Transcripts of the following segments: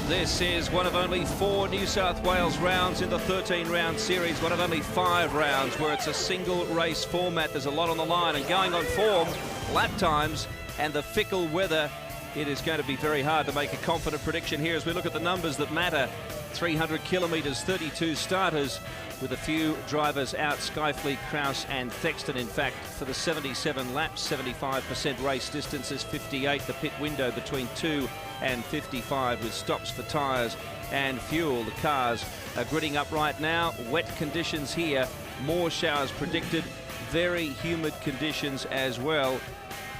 This is one of only 4 New South Wales rounds in the 13-round series, one of only 5 rounds where it's a single race format. There's a lot on the line, and going on form, lap times, and the fickle weather, it is going to be very hard to make a confident prediction here as we look at the numbers that matter. 300 kilometres, 32 starters, with a few drivers out, Skyfleet, Krause and Thexton. In fact, for the 77 laps, 75% race distances, 58 the pit window between 2 and 55 with stops for tyres and fuel. The cars are gridding up right now. Wet conditions here, more showers predicted, very humid conditions as well.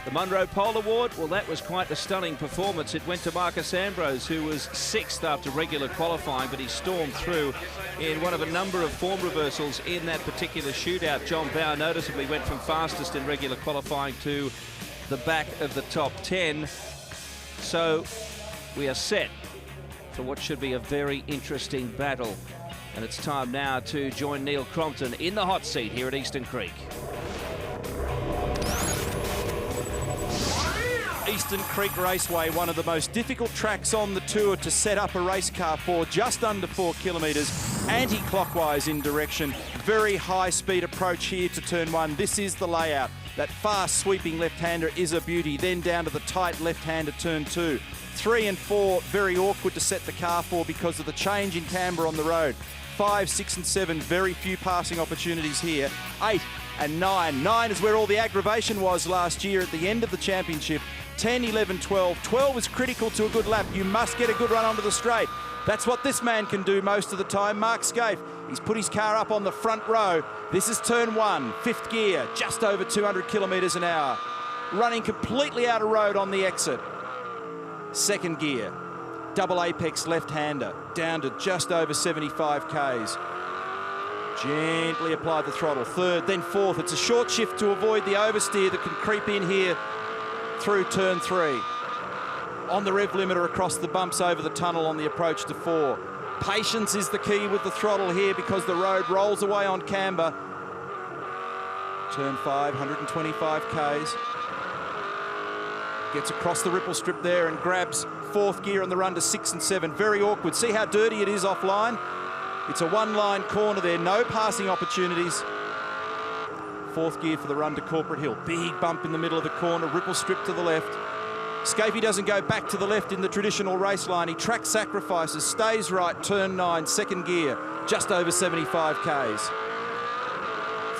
The Munro Pole Award, well, that was quite a stunning performance. It went to Marcus Ambrose, who was 6th after regular qualifying, but he stormed through in one of a number of form reversals in that particular shootout. John Bowe noticeably went from fastest in regular qualifying to the back of the top 10. So we are set for what should be a very interesting battle. And it's time now to join Neil Crompton in the hot seat here at Eastern Creek. Eastern Creek Raceway, one of the most difficult tracks on the tour to set up a race car for, just under 4 kilometres, anti-clockwise in direction. Very high speed approach here to turn 1. This is the layout. That fast sweeping left-hander is a beauty. Then down to the tight left-hander turn 2. 3 and 4, very awkward to set the car for because of the change in camber on the road. 5, 6 and 7, very few passing opportunities here. 8 and 9. 9 is where all the aggravation was last year at the end of the championship. 10, 11, 12. 12 is critical to a good lap. You must get a good run onto the straight. That's what this man can do most of the time. Mark Scaife, he's put his car up on the front row. This is turn 1, 5th gear, just over 200 kilometres an hour. Running completely out of road on the exit. 2nd gear, double apex left-hander, down to just over 75 Ks. Gently apply the throttle. 3rd, then 4th. It's a short shift to avoid the oversteer that can creep in here through turn 3. On the rev limiter across the bumps over the tunnel on the approach to 4. Patience is the key with the throttle here because the road rolls away on camber. Turn 5, 125 Ks. Gets across the ripple strip there and grabs 4th gear on the run to 6 and 7. Very awkward. See how dirty it is offline? It's a one-line corner there, no passing opportunities. 4th gear for the run to Corporate Hill. Big bump in the middle of the corner, ripple strip to the left. Scaife doesn't go back to the left in the traditional race line. He track sacrifices, stays right, turn 9, 2nd gear, just over 75 Ks.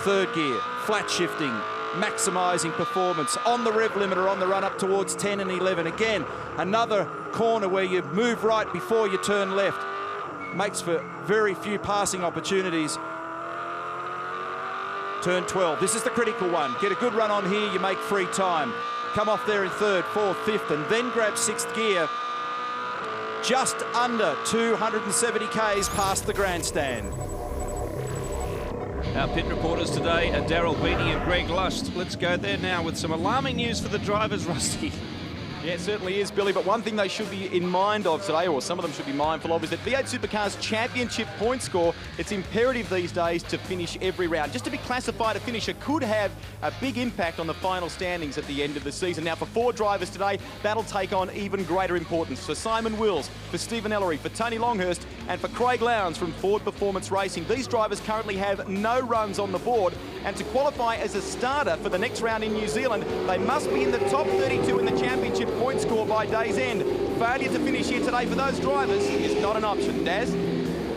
3rd gear, flat shifting, maximising performance on the rev limiter on the run up towards 10 and 11. Again, another corner where you move right before you turn left. Makes for very few passing opportunities. Turn 12, this is the critical one. Get a good run on here, you make free time. Come off there in 3rd, 4th, 5th, and then grab 6th gear. Just under 270 Ks past the grandstand. Our pit reporters today are Daryl Beattie and Greg Lust. Let's go there now with some alarming news for the drivers, Rusty. Yeah, it certainly is, Billy, but one thing they should be in mind of today, or some of them should be mindful of, is that V8 Supercars Championship point score. It's imperative these days to finish every round. Just to be classified a finisher could have a big impact on the final standings at the end of the season. Now, for 4 drivers today, that'll take on even greater importance. For Simon Wills, for Stephen Ellery, for Tony Longhurst, and for Craig Lowndes from Ford Performance Racing. These drivers currently have no runs on the board, and to qualify as a starter for the next round in New Zealand, they must be in the top 32 in the championship point score by day's end. Failure to finish here today for those drivers is not an option. Daz?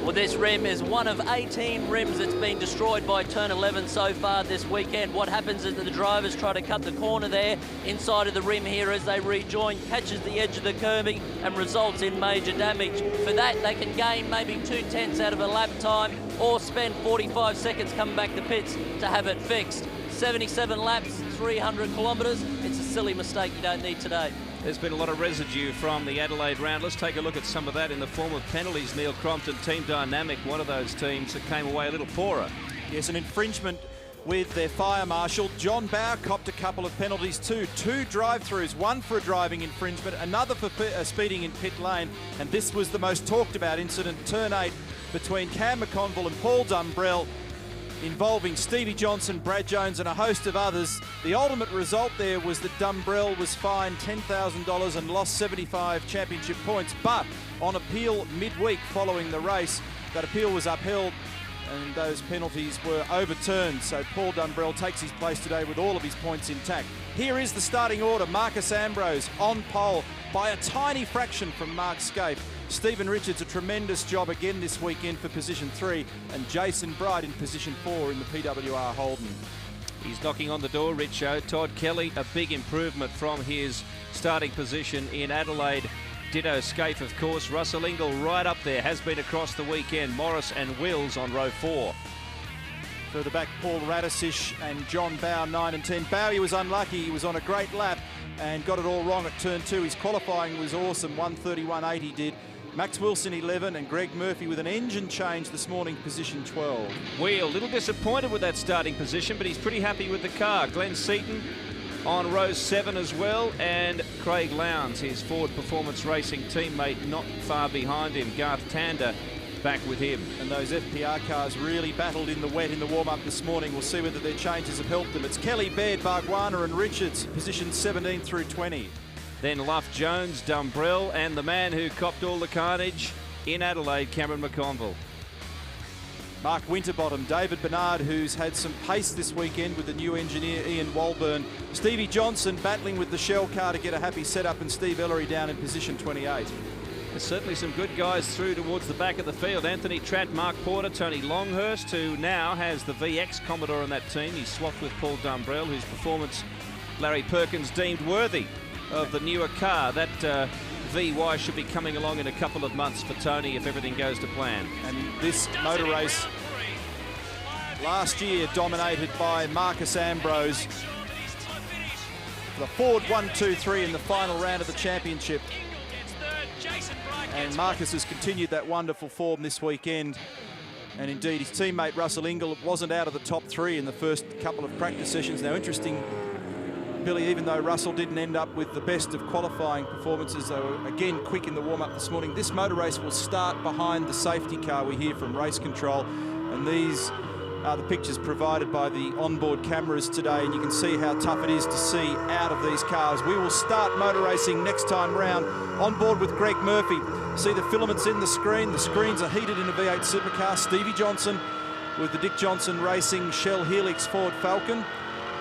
Well, this rim is one of 18 rims that's been destroyed by turn 11 so far this weekend. What happens is that the drivers try to cut the corner there inside of the rim here as they rejoin, catches the edge of the curbing and results in major damage. For that, they can gain maybe 2/10 out of a lap time or spend 45 seconds coming back to pits to have it fixed. 77 laps, 300 kilometres. It's a silly mistake you don't need today. There's been a lot of residue from the Adelaide round. Let's take a look at some of that in the form of penalties. Neil Crompton, Team Dynamic, one of those teams that came away a little poorer. Yes, an infringement with their fire marshal. John Bowe copped a couple of penalties too. 2 drive-throughs, 1 for a driving infringement, another for speeding in pit lane. And this was the most talked about incident, turn 8, between Cam McConville and Paul Dumbrell. involving Stevie Johnson, Brad Jones and a host of others. The ultimate result there was that Dumbrell was fined $10,000 and lost 75 championship points, but on appeal midweek following the race, that appeal was upheld and those penalties were overturned. So Paul Dumbrell takes his place today with all of his points intact. Here is the starting order. Marcus Ambrose on pole by a tiny fraction from Mark Scaife. Stevie Richards, a tremendous job again this weekend for position 3, and Jason Bright in position 4 in the PWR Holden. He's knocking on the door, Richo. Todd Kelly, a big improvement from his starting position in Adelaide. Ditto Scaife, of course. Russell Ingall right up there, has been across the weekend. Morris and Wills on row 4. Further back, Paul Radisich and John Bowe, 9 and 10. Bowie was unlucky. He was on a great lap and got it all wrong at turn 2. His qualifying was awesome, 1:31.8 he did. Max Wilson 11 and Greg Murphy with an engine change this morning, position 12. Wheel, a little disappointed with that starting position, but he's pretty happy with the car. Glenn Seaton on row 7 as well, and Craig Lowndes, his Ford Performance Racing teammate, not far behind him. Garth Tander back with him. And those FPR cars really battled in the wet in the warm-up this morning. We'll see whether their changes have helped them. It's Kelly, Baird, Bargwanna and Richards, positions 17 through 20. Then Luff, Jones, Dumbrell, and the man who copped all the carnage in Adelaide, Cameron McConville. Mark Winterbottom, David Bernard, who's had some pace this weekend with the new engineer Ian Walburn. Stevie Johnson battling with the Shell car to get a happy setup, and Steve Ellery down in position 28. There's certainly some good guys through towards the back of the field. Anthony Tratt, Mark Porter, Tony Longhurst, who now has the VX Commodore on that team. He's swapped with Paul Dumbrell, whose performance Larry Perkins deemed worthy of the newer car. That VY should be coming along in a couple of months for Tony if everything goes to plan. And this motor race last year dominated by Marcus Ambrose. The Ford 1-2-3 in the final round of the championship. And Marcus has continued that wonderful form this weekend. And indeed, his teammate Russell Ingall wasn't out of the top 3 in the first couple of practice sessions. Now, interesting, Billy, even though Russell didn't end up with the best of qualifying performances, they were again quick in the warm-up this morning. This motor race will start behind the safety car we hear from race control, and these are the pictures provided by the onboard cameras today, and you can see how tough it is to see out of these cars. We will start motor racing next time round on board with Greg Murphy. See the filaments in the screen. The screens are heated in a V8 supercar. Stevie Johnson with the Dick Johnson Racing Shell Helix Ford Falcon.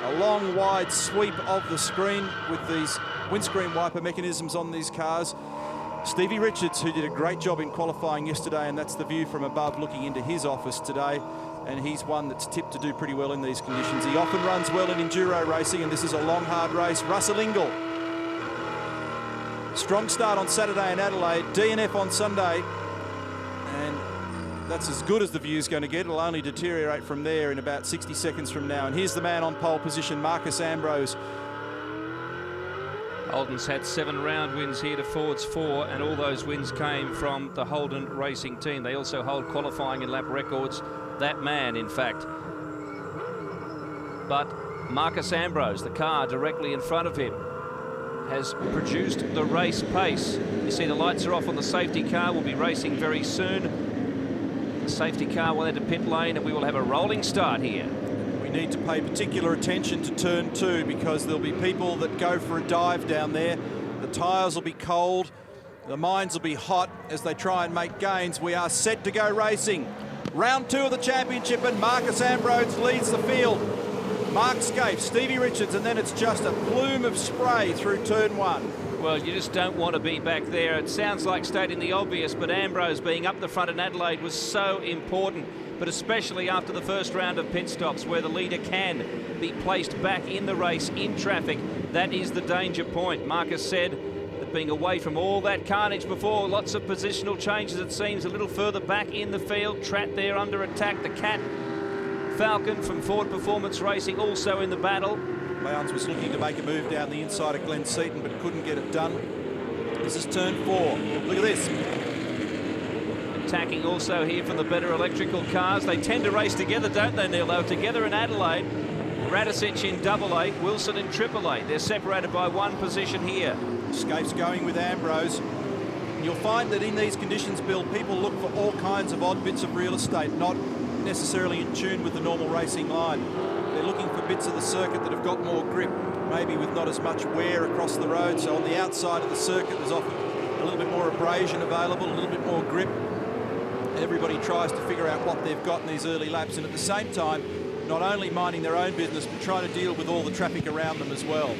A long, wide sweep of the screen with these windscreen wiper mechanisms on these cars. Stevie Richards, who did a great job in qualifying yesterday, and that's the view from above looking into his office today. And he's one that's tipped to do pretty well in these conditions. He often runs well in enduro racing, and this is a long, hard race. Russell Ingall. Strong start on Saturday in Adelaide, DNF on Sunday. And that's as good as the view's going to get. It'll only deteriorate from there in about 60 seconds from now. And here's the man on pole position, Marcus Ambrose. Holden's had 7 round wins here to Ford's 4, and all those wins came from the Holden Racing team. They also hold qualifying and lap records. That man, in fact. But Marcus Ambrose, the car directly in front of him, has produced the race pace. You see the lights are off on the safety car. We'll be racing very soon. The safety car will enter pit lane, and we will have a rolling start here. We need to pay particular attention to turn 2 because there'll be people that go for a dive down there. The tyres will be cold. The mines will be hot as they try and make gains. We are set to go racing. Round 2 of the championship, and Marcus Ambrose leads the field. Mark Scaife, Stevie Richards, and then it's just a plume of spray through turn 1. Well, you just don't want to be back there. It sounds like stating the obvious, but Ambrose being up the front in Adelaide was so important, but especially after the first round of pit stops where the leader can be placed back in the race, in traffic. That is the danger point. Marcus said that being away from all that carnage before, lots of positional changes, it seems, a little further back in the field. Tratt there under attack. The Cat Falcon from Ford Performance Racing also in the battle. Lowndes was looking to make a move down the inside of Glenn Seaton, but couldn't get it done. This is turn 4. Look at this. Attacking also here from the better electrical cars. They tend to race together, don't they, Neil? They were together in Adelaide. Radisich in AA, Wilson in AAA. They're separated by 1 position here. Scaife's going with Ambrose. You'll find that in these conditions, Bill, people look for all kinds of odd bits of real estate, not aren't necessarily in tune with the normal racing line. They're looking for bits of the circuit that have got more grip, maybe with not as much wear across the road. So on the outside of the circuit, there's often a little bit more abrasion available, a little bit more grip. Everybody tries to figure out what they've got in these early laps, and at the same time, not only minding their own business, but trying to deal with all the traffic around them as well.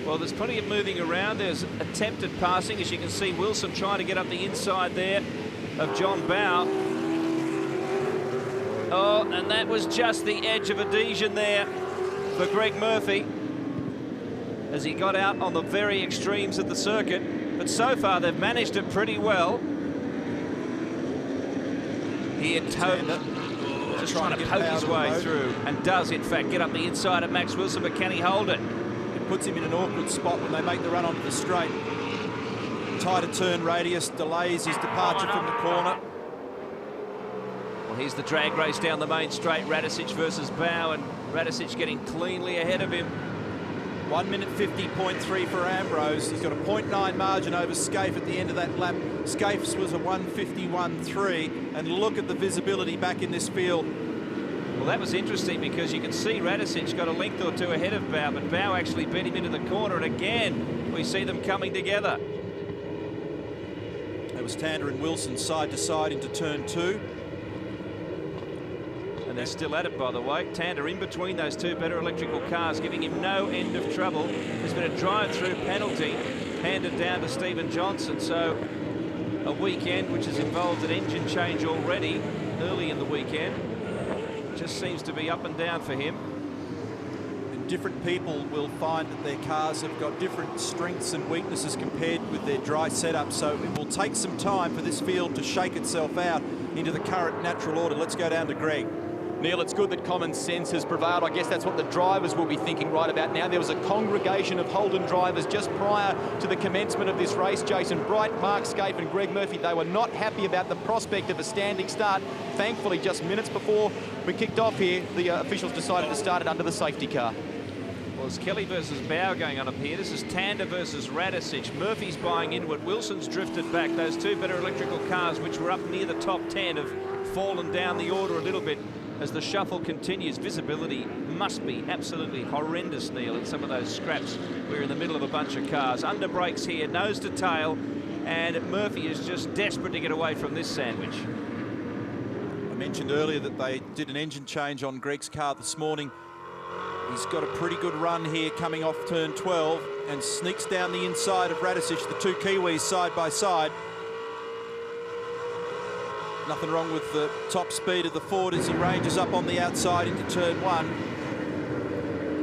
Well, there's plenty of moving around. There's attempted passing, as you can see. Wilson trying to get up the inside there of John Bowe. Oh, and that was just the edge of adhesion there for Greg Murphy as he got out on the very extremes of the circuit. But so far, they've managed it pretty well. Here, Taylor just trying to poke his way through, and does, in fact, get up the inside of Max Wilson, but can he hold it? It puts him in an awkward spot when they make the run onto the straight. Tighter turn radius delays his departure from the corner. Well, here's the drag race down the main straight, Radicic versus Bowe, and Radicic getting cleanly ahead of him. 1 minute 50.3 for Ambrose. He's got a 0.9 margin over Scaife at the end of that lap. Scaife's was a 151.3, and look at the visibility back in this field. Well, that was interesting because you can see Radicic got a length or two ahead of Bowe, but Bowe actually beat him into the corner, and again we see them coming together. It was Tander and Wilson side to side into turn 2. And they're still at it, by the way. Tander in between those two better electrical cars, giving him no end of trouble. There's been a drive-through penalty handed down to Stephen Johnson. So a weekend which has involved an engine change already early in the weekend. Just seems to be up and down for him. And different people will find that their cars have got different strengths and weaknesses compared with their dry setup. So it will take some time for this field to shake itself out into the current natural order. Let's go down to Greg. Neil, it's good that common sense has prevailed. I guess that's what the drivers will be thinking right about now. There was a congregation of Holden drivers just prior to the commencement of this race. Jason Bright, Mark Scaife and Greg Murphy, they were not happy about the prospect of a standing start. Thankfully, just minutes before we kicked off here, the officials decided to start it under the safety car. Well, it's Kelly versus Bowe going on up here. This is Tander versus Radicic. Murphy's buying into it. Wilson's drifted back. Those two better electrical cars, which were up near the top 10, have fallen down the order a little bit. As the shuffle continues, visibility must be absolutely horrendous, Neil, in some of those scraps. We're in the middle of a bunch of cars. Under brakes here, nose to tail, and Murphy is just desperate to get away from this sandwich. I mentioned earlier that they did an engine change on Greg's car this morning. He's got a pretty good run here coming off turn 12 and sneaks down the inside of Radicic, the two Kiwis side by side. Nothing wrong with the top speed of the Ford as he ranges up on the outside into turn 1.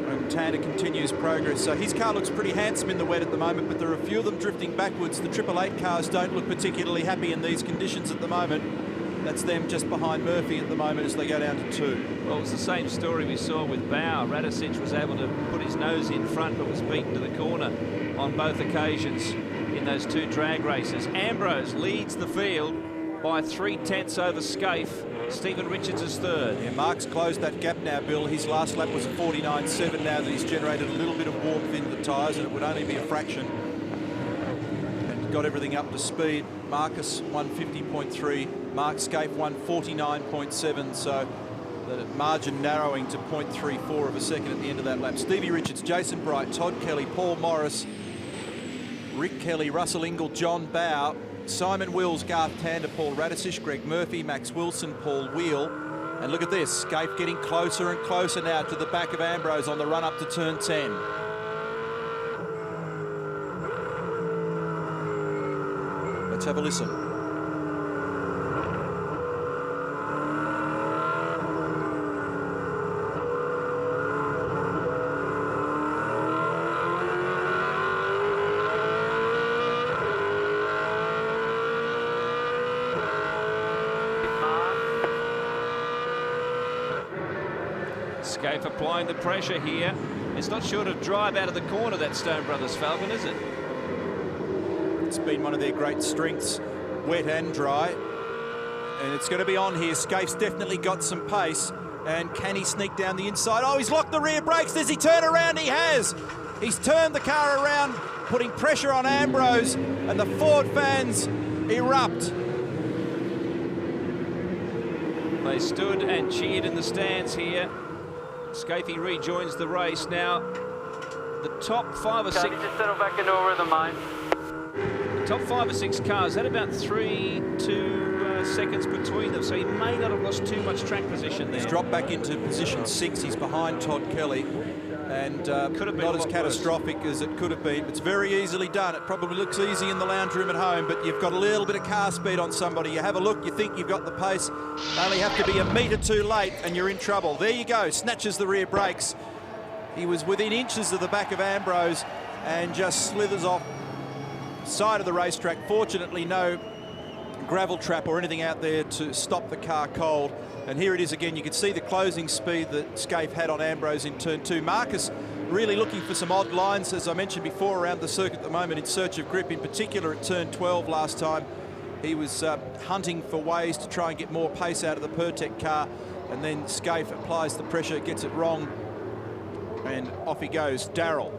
And Tander continues progress. So his car looks pretty handsome in the wet at the moment, but there are a few of them drifting backwards. The 888 cars don't look particularly happy in these conditions at the moment. That's them just behind Murphy at the moment as they go down to 2. Well, it was the same story we saw with Bowe. Radicic was able to put his nose in front, but was beaten to the corner on both occasions in those two drag races. Ambrose leads the field by 3/10 over Scaife. Stephen Richards is third. Yeah, Mark's closed that gap now, Bill. His last lap was a 49.7 now that he's generated a little bit of warmth into the tyres, and it would only be a fraction. And got everything up to speed. Marcus 150.3, Mark Scaife 149.7, so the margin narrowing to 0.34 of a second at the end of that lap. Stevie Richards, Jason Bright, Todd Kelly, Paul Morris, Rick Kelly, Russell Ingall, John Bowe, Simon Wills, Garth Tander, Paul Radicic, Greg Murphy, Max Wilson, Paul Wheel. And look at this, Scaife getting closer and closer now to the back of Ambrose on the run up to turn 10. Let's have a listen. Scaife applying the pressure here. It's not sure to drive out of the corner, that Stone Brothers Falcon, is it? It's been one of their great strengths, wet and dry. And it's going to be on here. Scaife's definitely got some pace. And can he sneak down the inside? Oh, he's locked the rear brakes. Does he turn around? He has. He's turned the car around, putting pressure on Ambrose. And the Ford fans erupt. They stood and cheered in the stands here. Scafie rejoins the race now. The top 5 or 6. Just settle back into a rhythm, mate. The top 5 or 6 cars had about 2 seconds between them, so he may not have lost too much track position there. He's dropped back into position 6. He's behind Todd Kelly, and could have been not as catastrophic as it could have been. It's very easily done. It probably looks easy in the lounge room at home, but you've got a little bit of car speed on somebody. You have a look, you think you've got the pace, only have to be a metre too late and you're in trouble. There you go, snatches the rear brakes. He was within inches of the back of Ambrose and just slithers off side of the racetrack. Fortunately, no gravel trap or anything out there to stop the car cold. And here it is again. You can see the closing speed that Scaife had on Ambrose in turn 2. Marcus really looking for some odd lines, as I mentioned before, around the circuit at the moment in search of grip, in particular at turn 12 last time. He was hunting for ways to try and get more pace out of the Pertec car, and then Scaife applies the pressure, gets it wrong, and off he goes. Darrell.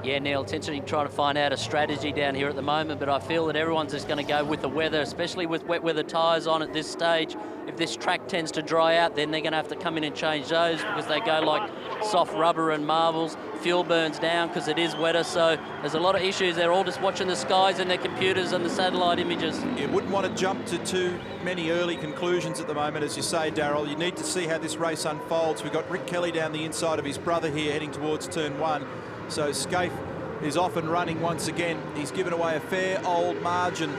Yeah, Neil, intentionally trying to find out a strategy down here at the moment, but I feel that everyone's just going to go with the weather, especially with wet weather tyres on at this stage. If this track tends to dry out, then they're going to have to come in and change those because they go like soft rubber and marbles. Fuel burns down because it is wetter, so there's a lot of issues. They're all just watching the skies and their computers and the satellite images. You wouldn't want to jump to too many early conclusions at the moment, as you say, Darrell. You need to see how this race unfolds. We've got Rick Kelly down the inside of his brother here heading towards turn 1. So Scaife is off and running once again. He's given away a fair old margin.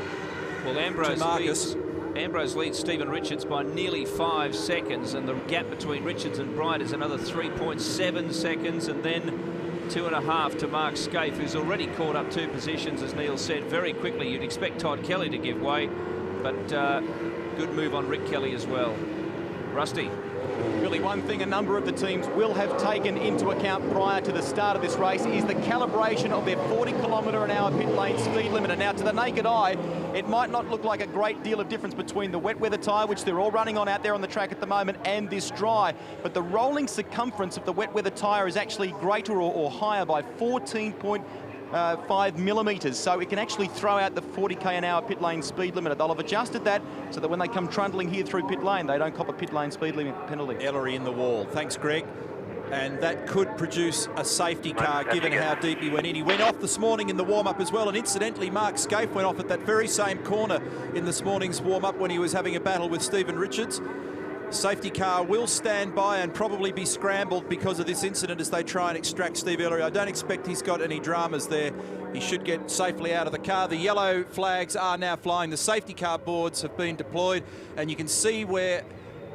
Well, Ambrose leads Stephen Richards by nearly 5 seconds, and the gap between Richards and Bryant is another 3.7 seconds, and then 2.5 to Mark Scaife, who's already caught up 2 positions, as Neil said, very quickly. You'd expect Todd Kelly to give way, but good move on Rick Kelly as well. Rusty. Really, one thing a number of the teams will have taken into account prior to the start of this race is the calibration of their 40-kilometre-an-hour pit lane speed limiter. Now, to the naked eye, it might not look like a great deal of difference between the wet weather tyre, which they're all running on out there on the track at the moment, and this dry. But the rolling circumference of the wet weather tyre is actually greater or higher by 14.5 millimetres, so it can actually throw out the 40k/an-hour pit lane speed limiter. They'll have adjusted that so that when they come trundling here through pit lane, they don't cop a pit lane speed limit penalty. Ellery in the wall. Thanks, Greg. And that could produce a safety car, given how deep he went in. He went off this morning in the warm-up as well, and incidentally, Mark Scaife went off at that very same corner in this morning's warm-up when he was having a battle with Stephen Richards. Safety car will stand by and probably be scrambled because of this incident as they try and extract Steve Ellery. I don't expect he's got any dramas there. He should get safely out of the car. The yellow flags are now flying. The safety car boards have been deployed, and you can see where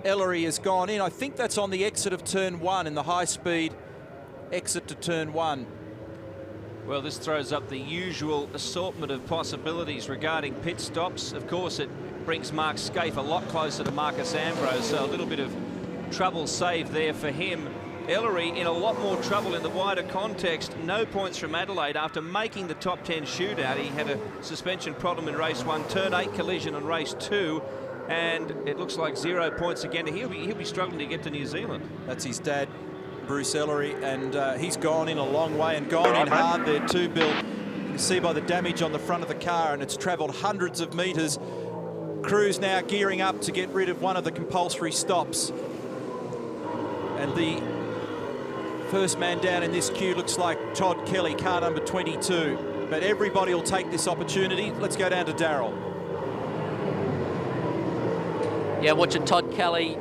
Ellery has gone in. I think that's on the exit of turn 1, in the high-speed exit to turn 1. Well, this throws up the usual assortment of possibilities regarding pit stops. Of course, it brings Mark Scaife a lot closer to Marcus Ambrose, so a little bit of trouble saved there for him. Ellery in a lot more trouble in the wider context. No points from Adelaide after making the top 10 shootout. He had a suspension problem in race 1, turn 8 collision in race 2, and it looks like 0 points again. He'll be struggling to get to New Zealand. That's his dad, Bruce Ellery, and he's gone in a long way and gone in hard there too, Bill. You can see by the damage on the front of the car, and it's travelled hundreds of metres. Crew's now gearing up to get rid of one of the compulsory stops. And the first man down in this queue looks like Todd Kelly, car number 22. But everybody will take this opportunity. Let's go down to Darrell. Yeah, watching Todd Kelly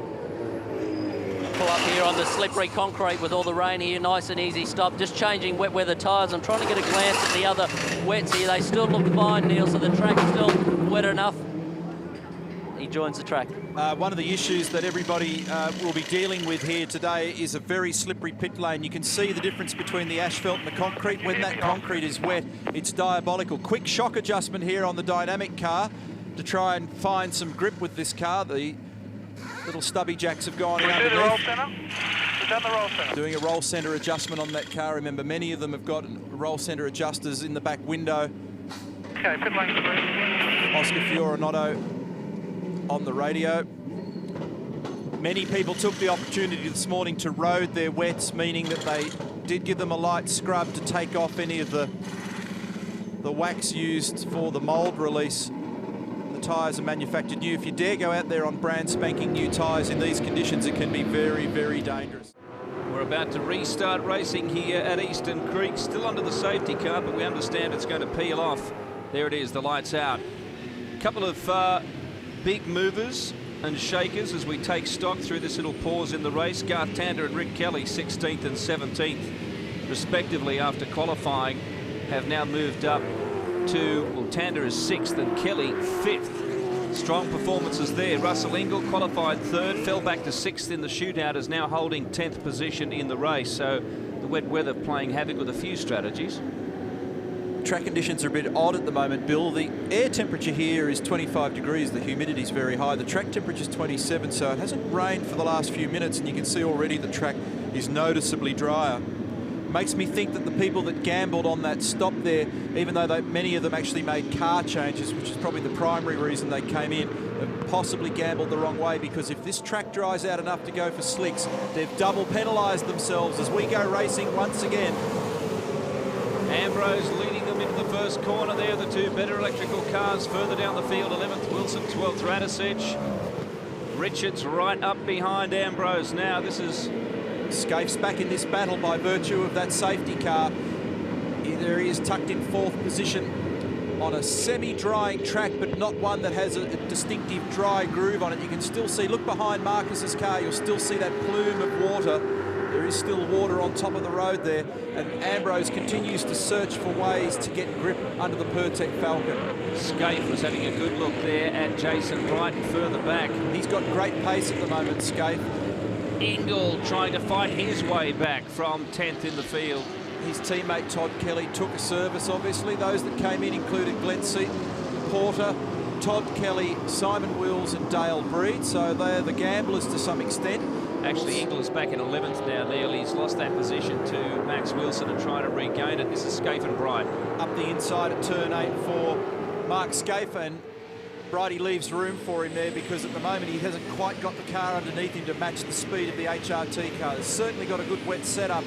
pull up here on the slippery concrete with all the rain here. Nice and easy stop. Just changing wet weather tyres. I'm trying to get a glance at the other wets here. They still look fine, Neil, so the track's still wet enough. He joins the track. One of the issues that everybody will be dealing with here today is a very slippery pit lane. You can see the difference between the asphalt and the concrete. When that concrete is wet, it's diabolical. Quick shock adjustment here on the dynamic car to try and find some grip with this car. The little stubby jacks have gone in underneath. Doing a roll centre adjustment on that car. Remember, many of them have got roll centre adjusters in the back window. Okay, pit lane 3. Oscar Fiorinotto on the radio. Many people took the opportunity this morning to road their wets, meaning that they did give them a light scrub to take off any of the wax used for the mould release. The tyres are manufactured new. If you dare go out there on brand spanking new tyres in these conditions, it can be very, very dangerous. We're about to restart racing here at Eastern Creek, still under the safety car, but we understand it's going to peel off. There it is, the lights out. A couple of big movers and shakers as we take stock through this little pause in the race. Garth Tander and Rick Kelly, 16th and 17th, respectively, after qualifying, have now moved up to, well, Tander is 6th and Kelly 5th. Strong performances there. Russell Ingall qualified 3rd, fell back to 6th in the shootout, is now holding 10th position in the race. So the wet weather playing havoc with a few strategies. Track conditions are a bit odd at the moment, Bill. The air temperature here is 25 degrees. The humidity is very high. The track temperature is 27, so it hasn't rained for the last few minutes, and you can see already the track is noticeably drier. Makes me think that the people that gambled on that stop there, even though many of them actually made car changes, which is probably the primary reason they came in, have possibly gambled the wrong way, because if this track dries out enough to go for slicks, they've double penalised themselves as we go racing once again. Ambrose leading them into the first corner there, the two better electrical cars further down the field. 11th Wilson, 12th Radisich. Richards right up behind Ambrose now. This is Scaife's back in this battle by virtue of that safety car. There he is, tucked in 4th position on a semi-drying track, but not one that has a distinctive dry groove on it. You can still see, look behind Marcus's car, you'll still see that plume of water. There is still water on top of the road there, and Ambrose continues to search for ways to get grip under the Pertec Falcon. Scaife was having a good look there at Jason Bright further back. He's got great pace at the moment, Scaife. Ingall trying to fight his way back from 10th in the field. His teammate Todd Kelly took a service, obviously. Those that came in included Glenn Seaton, Porter, Todd Kelly, Simon Wills and Dale Breed, so they're the gamblers to some extent. Actually, Ingall is back in 11th now, Neil. He's lost that position to Max Wilson and trying to regain it. This is Scaife and Bright. Up the inside at turn 8 for Mark Scaife, and Bridie leaves room for him there because at the moment he hasn't quite got the car underneath him to match the speed of the HRT car. It's certainly got a good wet setup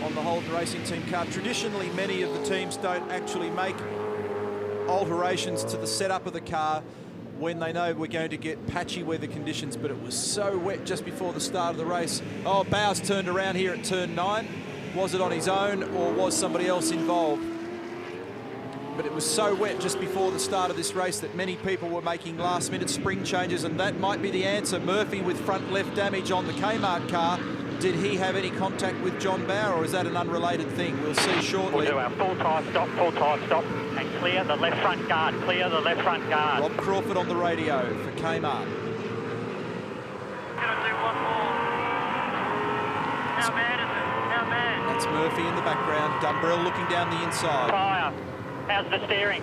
on the Holden Racing Team car. Traditionally, many of the teams don't actually make alterations to the setup of the car when they know we're going to get patchy weather conditions, but it was so wet just before the start of the race. Oh, Bowes turned around here at turn 9. Was it on his own or was somebody else involved? But it was so wet just before the start of this race that many people were making last-minute spring changes, and that might be the answer. Murphy with front left damage on the Kmart car. Did he have any contact with John Bauer, or is that an unrelated thing? We'll see shortly. We'll do our full tyre stop, and clear the left front guard, clear the left front guard. Rob Crawford on the radio for Kmart. Gonna do one more. How bad is it? How bad? That's Murphy in the background. Dumbrell looking down the inside. Tyre. How's the steering?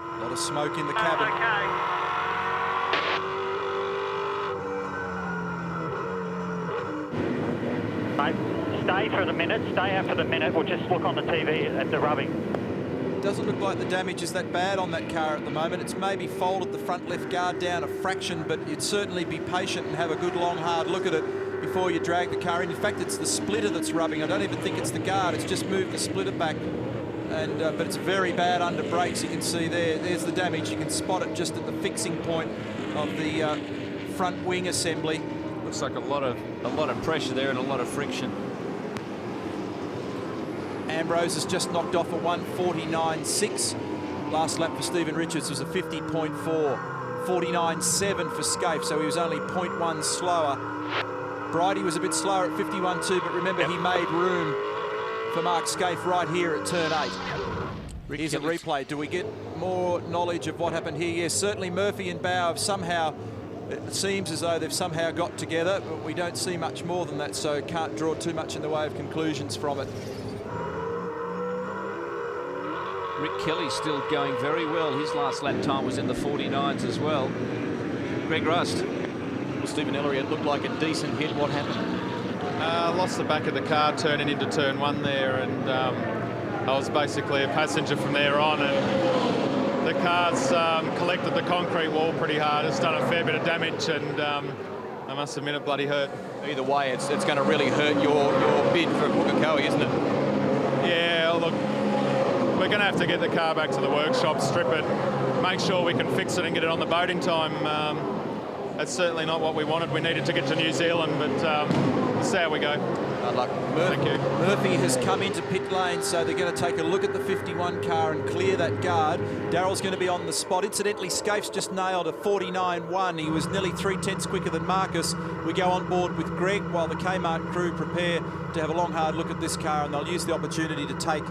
A lot of smoke in the cabin. Okay. Stay for the minute, stay out for the minute. We'll just look on the TV at the rubbing. Doesn't look like the damage is that bad on that car at the moment. It's maybe folded the front left guard down a fraction, but you'd certainly be patient and have a good long hard look at it before you drag the car in. In fact, it's the splitter that's rubbing. I don't even think it's the guard. It's just moved the splitter back. And but it's very bad under brakes. You can see there's the damage. You can spot it just at the fixing point of the front wing assembly. Looks like a lot of pressure there and a lot of friction. Ambrose has just knocked off a 1:49.6. Last lap for Stevie Richards was a 50.4. 49.7 for Scaife, so he was only 0.1 slower. Bridie was a bit slower at 51.2, but remember he made room for Mark Scaife right here at turn 8. Here's a replay. Do we get more knowledge of what happened here? Yes, certainly Murphy and Bauer have somehow, it seems as though they've somehow got together, but we don't see much more than that, so can't draw too much in the way of conclusions from it. Rick Kelly's still going very well. His last lap time was in the 49s as well. Greg Rust. Well, Stephen Ellery, it looked like a decent hit. What happened? Lost the back of the car turning into turn 1 there, and I was basically a passenger from there on, and the car's collected the concrete wall pretty hard. It's done a fair bit of damage, and I must admit it bloody hurt. Either way, it's going to really hurt your bid for Pukekohe, isn't it? Yeah, look, we're going to have to get the car back to the workshop, strip it, make sure we can fix it and get it on the boat in time. That's certainly not what we wanted. We needed to get to New Zealand, but that's how we go. Good luck. Thank you. Murphy has come into pit lane, so they're going to take a look at the 51 car and clear that guard. Darrell's going to be on the spot. Incidentally, Scapes just nailed a 49.1. He was nearly 3/10 quicker than Marcus. We go on board with Greg while the Kmart crew prepare to have a long, hard look at this car, and they'll use the opportunity to take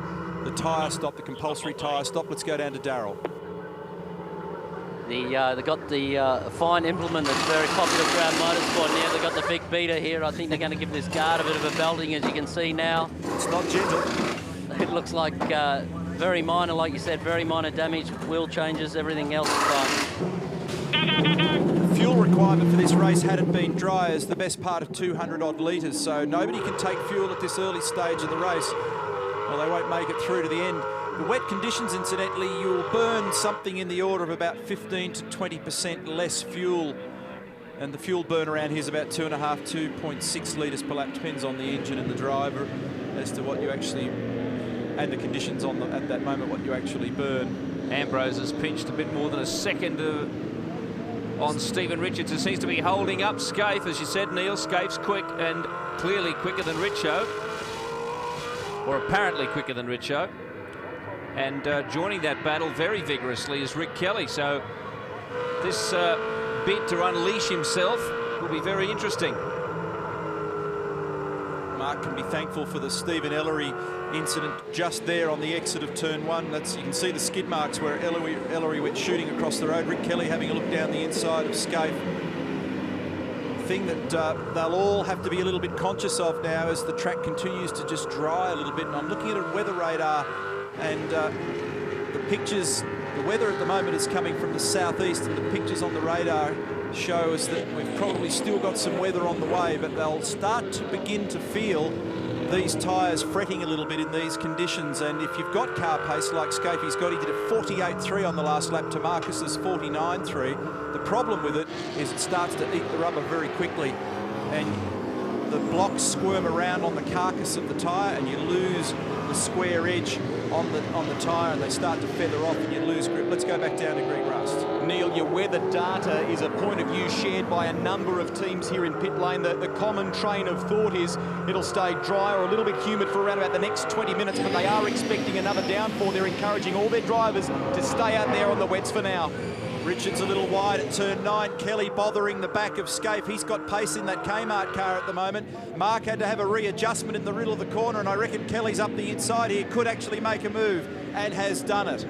the tyre stop, the compulsory tyre stop. Let's go down to Darrell. They got the fine implement that's very popular throughout motorsport now. They've got the big beater here. I think they're going to give this guard a bit of a belting, as you can see now. It's not gentle. It looks like very minor, like you said, very minor damage, wheel changes, everything else is fine. Fuel requirement for this race, had it been dry, is the best part of 200 odd litres, so nobody can take fuel at this early stage of the race. Well, they won't make it through to the end. The wet conditions, incidentally, you'll burn something in the order of about 15 to 20% less fuel. And the fuel burn around here is about 2.5, 2.6 litres per lap. Depends on the engine and the driver as to what you actually, and the conditions on at that moment, what you actually burn. Ambrose has pinched a bit more than a second on Stephen Richards, who seems to be holding up Scaife, as you said, Neil. Scaife's quick and clearly quicker than Richo, or apparently quicker than Richo. And joining that battle very vigorously is Rick Kelly. So this bid to unleash himself will be very interesting. Mark can be thankful for the Stephen Ellery incident just there on the exit of turn 1. That's, you can see the skid marks where Ellery went shooting across the road. Rick Kelly having a look down the inside of Scaife. The thing that they'll all have to be a little bit conscious of now as the track continues to just dry a little bit. And I'm looking at a weather radar, and the pictures, the weather at the moment is coming from the southeast, and the pictures on the radar show us that we've probably still got some weather on the way, but they'll start to begin to feel these tyres fretting a little bit in these conditions. And if you've got car pace like Scaife's got, he did a 48.3 on the last lap to Marcus's 49.3. The problem with it is it starts to eat the rubber very quickly, and the blocks squirm around on the carcass of the tyre, and you lose the square edge on the tyre, and they start to feather off and you lose grip. Let's go back down to Greg Rust. Neil, your weather data is a point of view shared by a number of teams here in pit lane. The common train of thought is it'll stay dry or a little bit humid for around about the next 20 minutes, but they are expecting another downpour. They're encouraging all their drivers to stay out there on the wets for now. Richards a little wide at turn 9. Kelly bothering the back of Scaife. He's got pace in that Kmart car at the moment. Mark had to have a readjustment in the middle of the corner, and I reckon Kelly's up the inside here, could actually make a move, and has done it.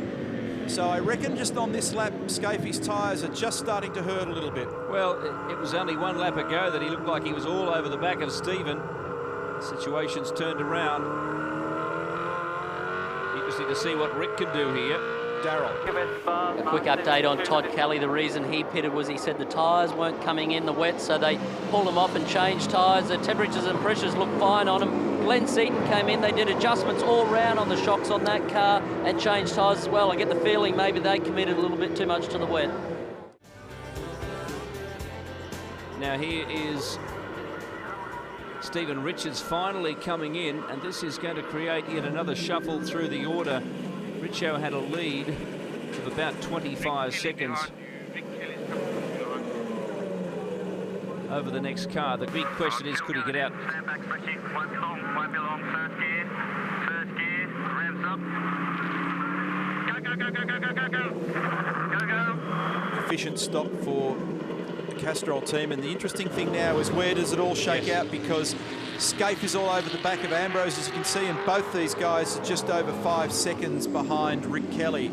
So I reckon just on this lap, Scaife's tyres are just starting to hurt a little bit. Well, it was only one lap ago that he looked like he was all over the back of Stephen. The situation's turned around. Interesting to see what Rick can do here. Darrell. A quick update on Todd Kelly. The reason he pitted was he said the tyres weren't coming in the wet, so they pulled them off and changed tyres. The temperatures and pressures look fine on them. Glenn Seaton came in. They did adjustments all round on the shocks on that car and changed tyres as well. I get the feeling maybe they committed a little bit too much to the wet. Now here is Stephen Richards finally coming in, and this is going to create yet another shuffle through the order. Richo had a lead of about 25 seconds over the next car. The big question is, could he get out? Efficient stop for the Castrol team, and the interesting thing now is where does it all shake out, because Scaife is all over the back of Ambrose, as you can see, and both these guys are just over 5 seconds behind Rick Kelly.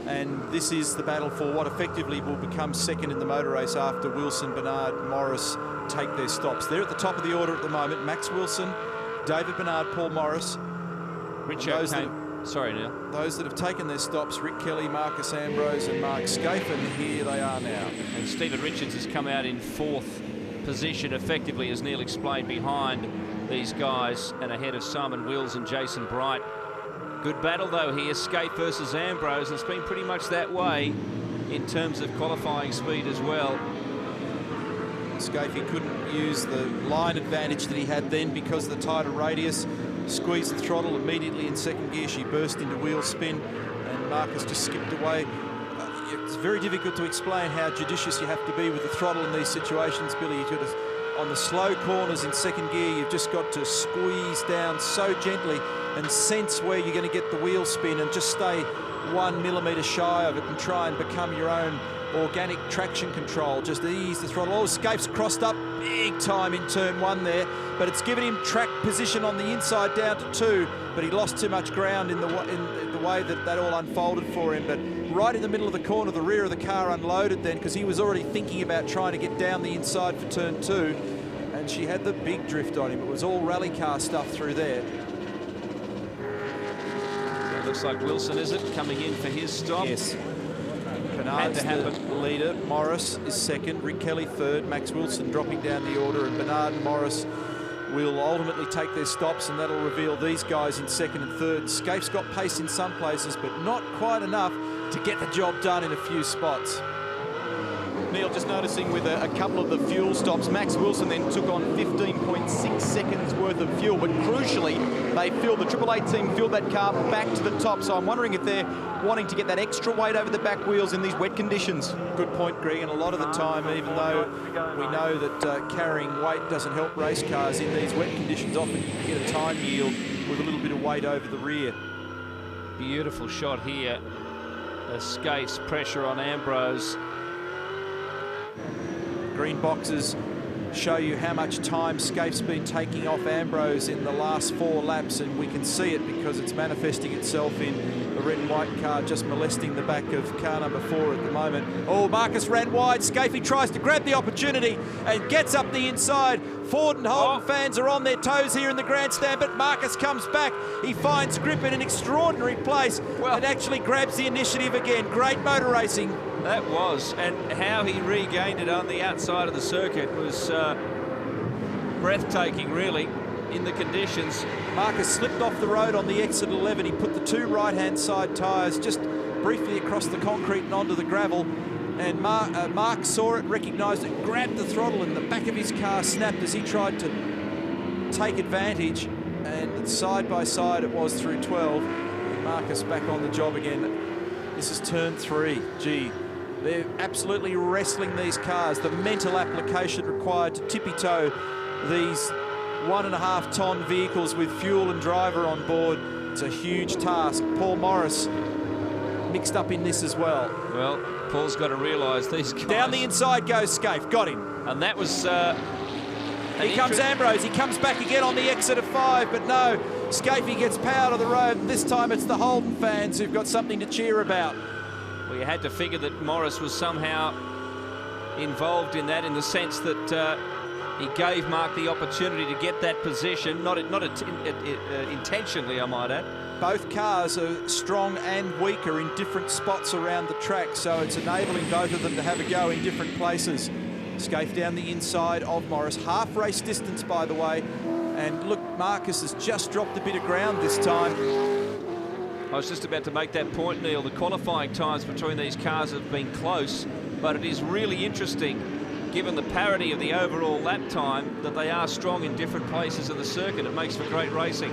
And this is the battle for what effectively will become second in the motor race after Wilson, Bernard, Morris take their stops. They're at the top of the order at the moment. Max Wilson, David Bernard, Paul Morris. Richo sorry, Neil. Those that have taken their stops, Rick Kelly, Marcus Ambrose and Mark Scaife, and here they are now. And Stephen Richards has come out in 4th position, effectively, as Neil explained, behind these guys and ahead of Simon Wills and Jason Bright. Good battle though here, Scaife versus Ambrose. It's been pretty much that way in terms of qualifying speed as well. Scaife couldn't use the line advantage that he had then because of the tighter radius. squeezed the throttle immediately in second gear. She burst into wheel spin, and Marcus just skipped away. It's very difficult to explain how judicious you have to be with the throttle in these situations, Billy. You could, on the slow corners in second gear, you've just got to squeeze down so gently and sense where you're going to get the wheel spin, and just stay 1 millimetre shy of it and try and become your own organic traction control. Just ease the throttle. Oh, Scapes crossed up big time in turn 1 there, but it's given him track position on the inside down to 2, but he lost too much ground in the way that all unfolded for him. But right in the middle of the corner, the rear of the car unloaded then, because he was already thinking about trying to get down the inside for turn 2, and she had the big drift on him. It was all rally car stuff through there. So it looks like Wilson, is it, coming in for his stop? Yes. Bernard's the leader, Morris is second, Rick Kelly third, Max Wilson dropping down the order, and Bernard and Morris will ultimately take their stops, and that'll reveal these guys in second and third. Scapes got pace in some places, but not quite enough to get the job done in a few spots. Neil, just noticing with a couple of the fuel stops, Max Wilson then took on 15.6 seconds worth of fuel, but crucially, they filled, the Triple Eight team filled that car back to the top, so I'm wondering if they're wanting to get that extra weight over the back wheels in these wet conditions. Good point, Greg, and a lot of the time, even though we know that carrying weight doesn't help race cars, in these wet conditions, often you can get a time yield with a little bit of weight over the rear. Beautiful shot here. Escapes pressure on Ambrose. Green boxes show you how much time Scapes been taking off Ambrose in the last 4 laps, and we can see it because it's manifesting itself in the red and white car just molesting the back of car number 4 at the moment. Oh, Marcus ran wide. Scapey tries to grab the opportunity and gets up the inside. Ford and Holden fans are on their toes here in the grandstand, but Marcus comes back. He finds grip in an extraordinary place and actually grabs the initiative again. Great motor racing. That was, and how he regained it on the outside of the circuit was breathtaking, really, in the conditions. Marcus slipped off the road on the exit 11. He put the 2 right-hand side tyres just briefly across the concrete and onto the gravel, and Mark saw it, recognised it, grabbed the throttle, and the back of his car snapped as he tried to take advantage, and side by side it was through 12. Marcus back on the job again. This is turn 3. Gee, they're absolutely wrestling these cars. The mental application required to tippy-toe these 1.5-ton vehicles with fuel and driver on board. It's a huge task. Paul Morris mixed up in this as well. Well, Paul's got to realise these guys... Down the inside goes Scapes. Got him. And that was... Here comes Ambrose. He comes back again on the exit of 5, but no. Scapey gets power to the road, and this time it's the Holden fans who've got something to cheer about. Well, you had to figure that Morris was somehow involved in that, in the sense that he gave Mark the opportunity to get that position, not intentionally, I might add. Both cars are strong and weaker in different spots around the track, so it's enabling both of them to have a go in different places. Scapes down the inside of Morris, half race distance, by the way. And look, Marcus has just dropped a bit of ground this time. I was just about to make that point, Neil. The qualifying times between these cars have been close, but it is really interesting, given the parity of the overall lap time, that they are strong in different places of the circuit. It makes for great racing.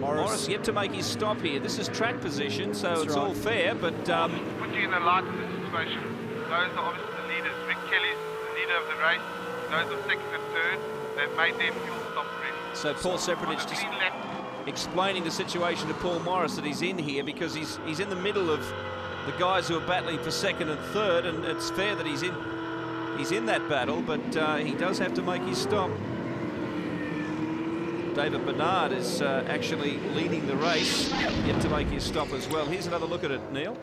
Morris yet to make his stop here. This is track position, so that's it's right. All fair, but... Put you in the light of the situation. Those are obviously the leaders. Rick Kelly's the leader of the race. Those of second and third, they've made their fuel stop ready. So Paul Sepranich just explaining the situation to Paul Morris, that he's in here because he's in the middle of the guys who are battling for second and third, and it's fair that he's in that battle, but he does have to make his stop. David Bernard is actually leading the race, yet to make his stop as well. Here's another look at it, Neil.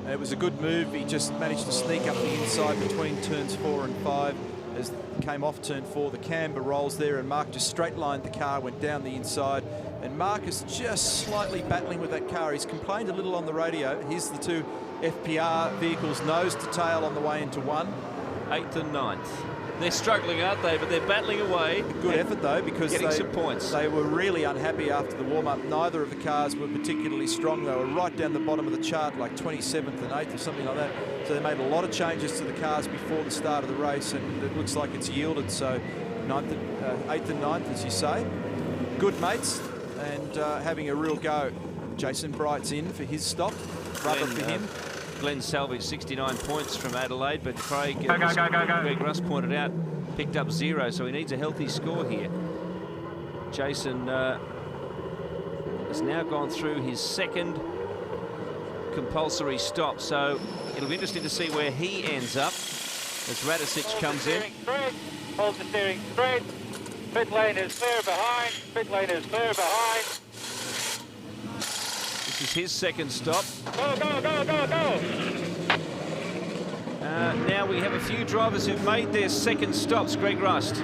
It was a good move. He just managed to sneak up the inside between turns 4 and 5. As came off turn 4, the camber rolls there, and Mark just straight lined the car, went down the inside, and Marcus just slightly battling with that car. He's complained a little on the radio. Here's the 2 FPR vehicles nose to tail on the way into 1. 8th and 9th. They're struggling, aren't they? But they're battling away. Good effort, though, because getting some points. They were really unhappy after the warm-up. Neither of the cars were particularly strong. They were right down the bottom of the chart, like 27th and 8th or something like that. So they made a lot of changes to the cars before the start of the race, and it looks like it's yielded. So 8th and 9th, as you say. Good mates and having a real go. Jason Bright's in for his stop. Rubber for him. Glenn salvaged 69 points from Adelaide, but Craig, Greg Russ pointed out, picked up 0, so he needs a healthy score here. Jason has now gone through his second compulsory stop, so it'll be interesting to see where he ends up as Radicic comes in. Hold the steering straight. Pit lane is clear behind. Pit lane is clear behind. This is his second stop. Go, go, go, go, go. Now we have a few drivers who've made their second stops. Greg Rust.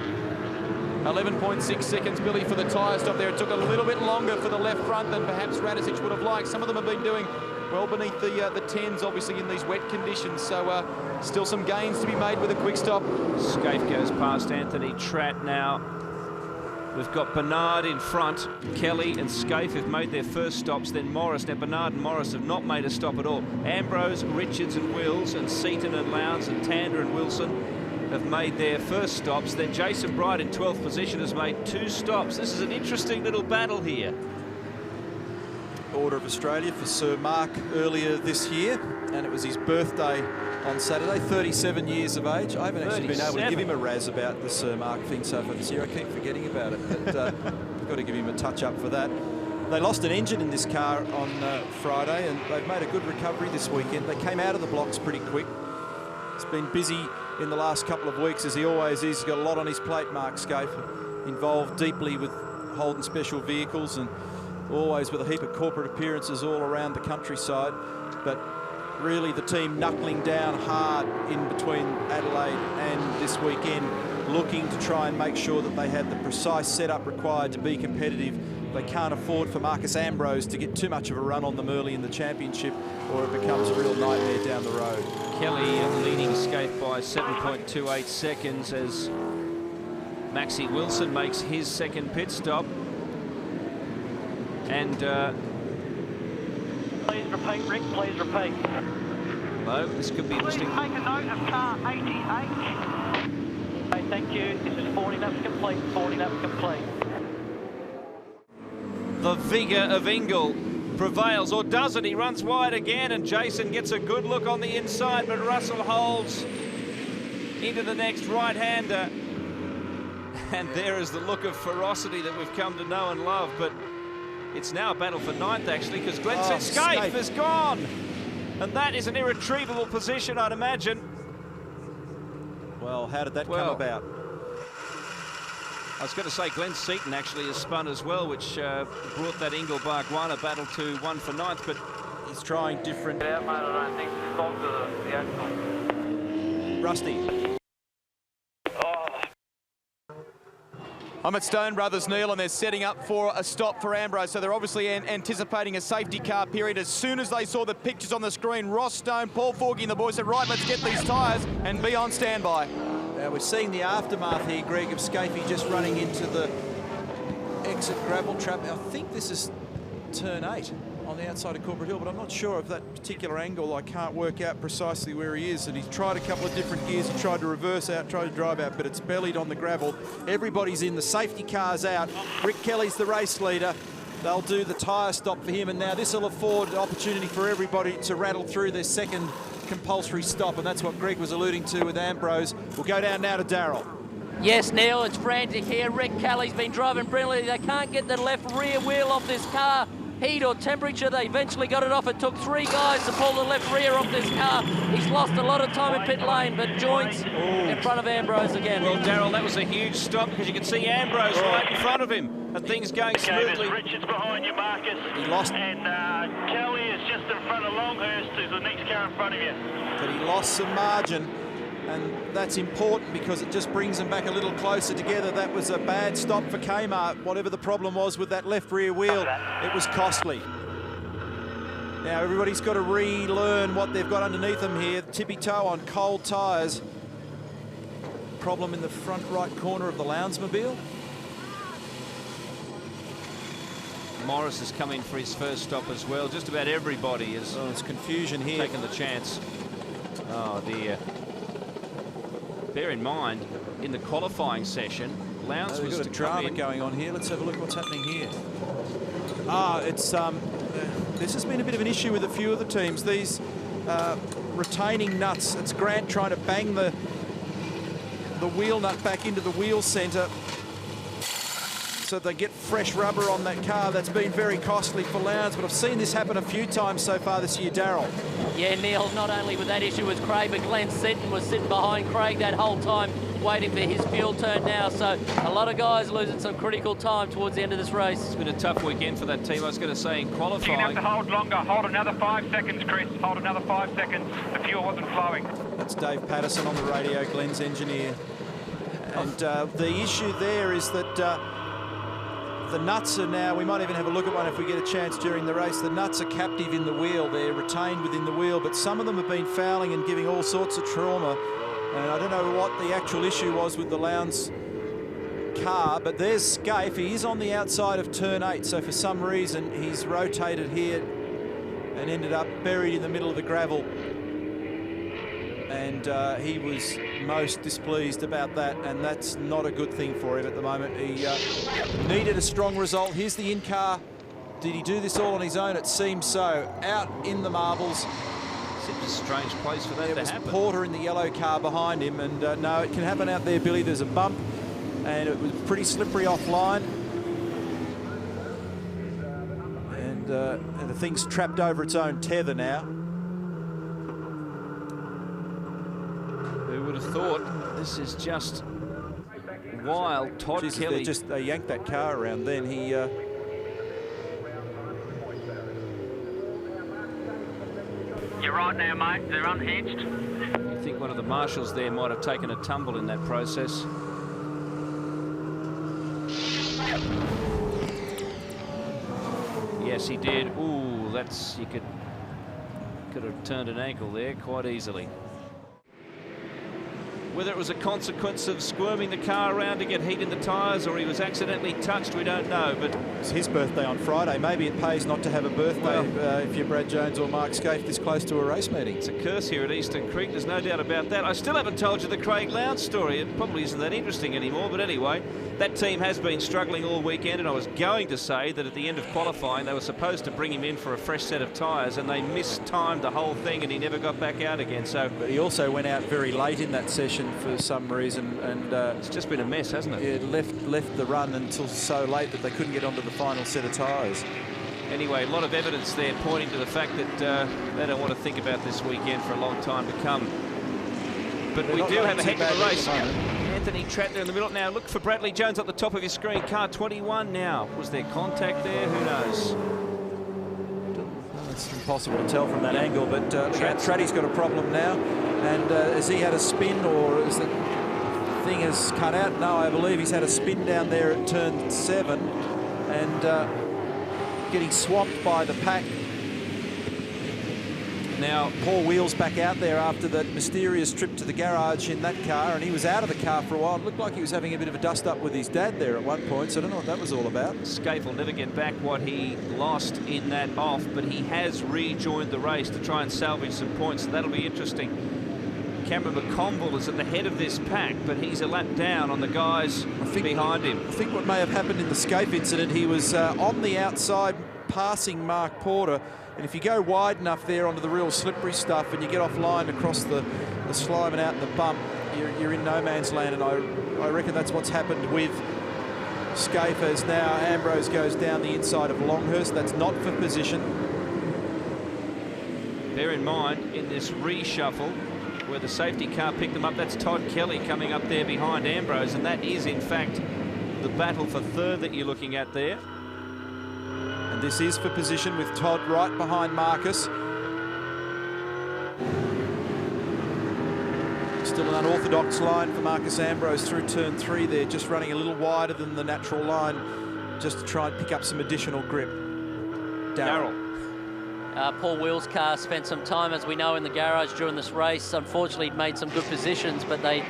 11.6 seconds, Billy, for the tyre stop there. It took a little bit longer for the left front than perhaps Radicic would have liked. Some of them have been doing well beneath the 10s, obviously, in these wet conditions. So still some gains to be made with a quick stop. Scaife goes past Anthony Tratt now. We've got Bernard in front. Kelly and Scaife have made their first stops, then Morris. Now, Bernard and Morris have not made a stop at all. Ambrose, Richards and Wills, and Seaton and Lowndes and Tander and Wilson have made their first stops. Then Jason Bright in 12th position has made 2 stops. This is an interesting little battle here. Order of Australia for Sir Mark earlier this year, and it was his birthday on Saturday, 37 years of age. I haven't actually been able to give him a razz about the Sir Mark thing so far this year. I keep forgetting about it, but I've got to give him a touch-up for that. They lost an engine in this car on Friday, and they've made a good recovery this weekend. They came out of the blocks pretty quick. He's been busy in the last couple of weeks, as he always is. He's got a lot on his plate, Mark Scaife, involved deeply with Holden Special Vehicles and always with a heap of corporate appearances all around the countryside. But really the team knuckling down hard in between Adelaide and this weekend, looking to try and make sure that they had the precise setup required to be competitive. They can't afford for Marcus Ambrose to get too much of a run on them early in the championship, or it becomes a real nightmare down the road. Kelly leading Scaife by 7.28 seconds as Maxie Wilson makes his second pit stop. And Please repeat, Rick, please repeat. Hello, this could be interesting. Please make a note of car 88. Okay, thank you. This is 40 laps complete, 40 laps complete. The vigour of Ingle prevails, or doesn't. He runs wide again, and Jason gets a good look on the inside, but Russell holds into the next right-hander. And there is the look of ferocity that we've come to know and love, but it's now a battle for 9th, actually, because Glenn said Scaife is gone. And that is an irretrievable position, I'd imagine. Well, how did that come about? I was going to say Glenn Seaton actually has spun as well, which brought that Ingle Bargwana battle to 1 for 9th, but he's trying different. Get out, mate, I don't think it's gone to the axle. Rusty. I'm at Stone Brothers, Neil, and they're setting up for a stop for Ambrose. So they're obviously anticipating a safety car period. As soon as they saw the pictures on the screen, Ross Stone, Paul Forgy and the boys said, right, let's get these tyres and be on standby. Now we're seeing the aftermath here, Greg, of Scaife just running into the exit gravel trap. I think this is turn 8 on the outside of Corporate Hill, but I'm not sure of that particular angle. I can't work out precisely where he is, and he's tried a couple of different gears. He tried to reverse out, tried to drive out, but it's bellied on the gravel. Everybody's in, the safety car's out. Rick Kelly's the race leader. They'll do the tyre stop for him, and now this will afford an opportunity for everybody to rattle through their second compulsory stop, and that's what Greg was alluding to with Ambrose. We'll go down now to Darryl. Yes, Neil, it's frantic here. Rick Kelly's been driving brilliantly. They can't get the left rear wheel off this car. Heat or temperature, they eventually got it off. It took 3 guys to pull the left rear off this car. He's lost a lot of time in pit lane, but joins in front of Ambrose again. Well, Darryl, that was a huge stop because you can see Ambrose right in front of him and things going smoothly. Richards behind you, Marcus. He lost. And Kelly is just in front of Longhurst, who's the next car in front of you. But he lost some margin, and that's important because it just brings them back a little closer together. That was a bad stop for Kmart. Whatever the problem was with that left rear wheel, it was costly. Now everybody's got to relearn what they've got underneath them here. Tippy toe on cold tyres. Problem in the front right corner of the Lounsmobile. Morris has come in for his first stop as well. Just about everybody is there's confusion here. Taking the chance. Oh dear. Bear in mind, in the qualifying session, Lowndes was got to a drama come in. going on here. Let's have a look what's happening here. It's this has been a bit of an issue with a few of the teams. These retaining nuts. It's Grant trying to bang the wheel nut back into the wheel centre so they get fresh rubber on that car. That's been very costly for Lowndes, but I've seen this happen a few times so far this year, Darryl. Yeah, Neil, not only with that issue with Craig, but Glenn Seton was sitting behind Craig that whole time, waiting for his fuel turn now. So a lot of guys losing some critical time towards the end of this race. It's been a tough weekend for that team. I was going to say in qualifying. You're going to have to hold longer. Hold another 5 seconds, Chris. Hold another 5 seconds. The fuel wasn't flowing. That's Dave Patterson on the radio, Glenn's engineer. And the issue there is that the nuts are now, we might even have a look at one if we get a chance during the race, the nuts are captive in the wheel. They're retained within the wheel, but some of them have been fouling and giving all sorts of trauma. And I don't know what the actual issue was with the Lowndes car, but there's Scaife. He is on the outside of turn 8, so for some reason he's rotated here and ended up buried in the middle of the gravel. And he was most displeased about that, and that's not a good thing for him at the moment. He needed a strong result. Here's the in-car. Did he do this all on his own? It seems so. Out in the marbles. It's a strange place for that to happen. There was Porter in the yellow car behind him, and no, it can happen out there, Billy. There's a bump, and it was pretty slippery offline. And the thing's trapped over its own tether now. Who would have thought? This is just wild. Todd Kelly. They yanked that car around then. He... You're right now, mate. They're unhinged. You think one of the marshals there might have taken a tumble in that process? Yes, he did. Ooh, that's, you could have turned an ankle there quite easily. Whether it was a consequence of squirming the car around to get heat in the tyres or he was accidentally touched, we don't know. But it's his birthday on Friday. Maybe it pays not to have a birthday if you're Brad Jones or Mark Scaife this close to a race meeting. It's a curse here at Eastern Creek, there's no doubt about that. I still haven't told you the Craig Lowndes story. It probably isn't that interesting anymore, but anyway, that team has been struggling all weekend, and I was going to say that at the end of qualifying they were supposed to bring him in for a fresh set of tyres, and they mistimed the whole thing and he never got back out again. So, but he also went out very late in that session for some reason, and it's just been a mess, hasn't it? It left the run until so late that they couldn't get onto the final set of tyres. Anyway, a lot of evidence there pointing to the fact that they don't want to think about this weekend for a long time to come. But we do have a heck of a race. Anthony Tratt there in the middle. Now look for Bradley Jones at the top of his screen. Car 21 now. Was there contact there? Who knows? It's impossible to tell from that angle, but Tratty's got a problem now. And has he had a spin, or is the thing has cut out? No, I believe he's had a spin down there at turn 7 and getting swamped by the pack. Now, Paul Wheels back out there after that mysterious trip to the garage in that car, and he was out of the car for a while. It looked like he was having a bit of a dust-up with his dad there at one point, so I don't know what that was all about. Scaife will never get back what he lost in that off, but he has rejoined the race to try and salvage some points, so that'll be interesting. Cameron McConville is at the head of this pack, but he's a lap down on the guys behind him. I think what may have happened in the Scaife incident, he was on the outside passing Mark Porter, and if you go wide enough there onto the real slippery stuff and you get offline across the slime and out in the bump, you're in no man's land, and I reckon that's what's happened with Scaife as now Ambrose goes down the inside of Longhurst. That's not for position. Bear in mind, in this reshuffle, where the safety car picked them up, that's Todd Kelly coming up there behind Ambrose, and that is in fact the battle for third that you're looking at there. And this is for position with Todd right behind Marcus. Still an unorthodox line for Marcus Ambrose through turn 3 there, just running a little wider than the natural line, just to try and pick up some additional grip. Darryl. Paul Wheels' car spent some time, as we know, in the garage during this race. Unfortunately, it made some good positions, but they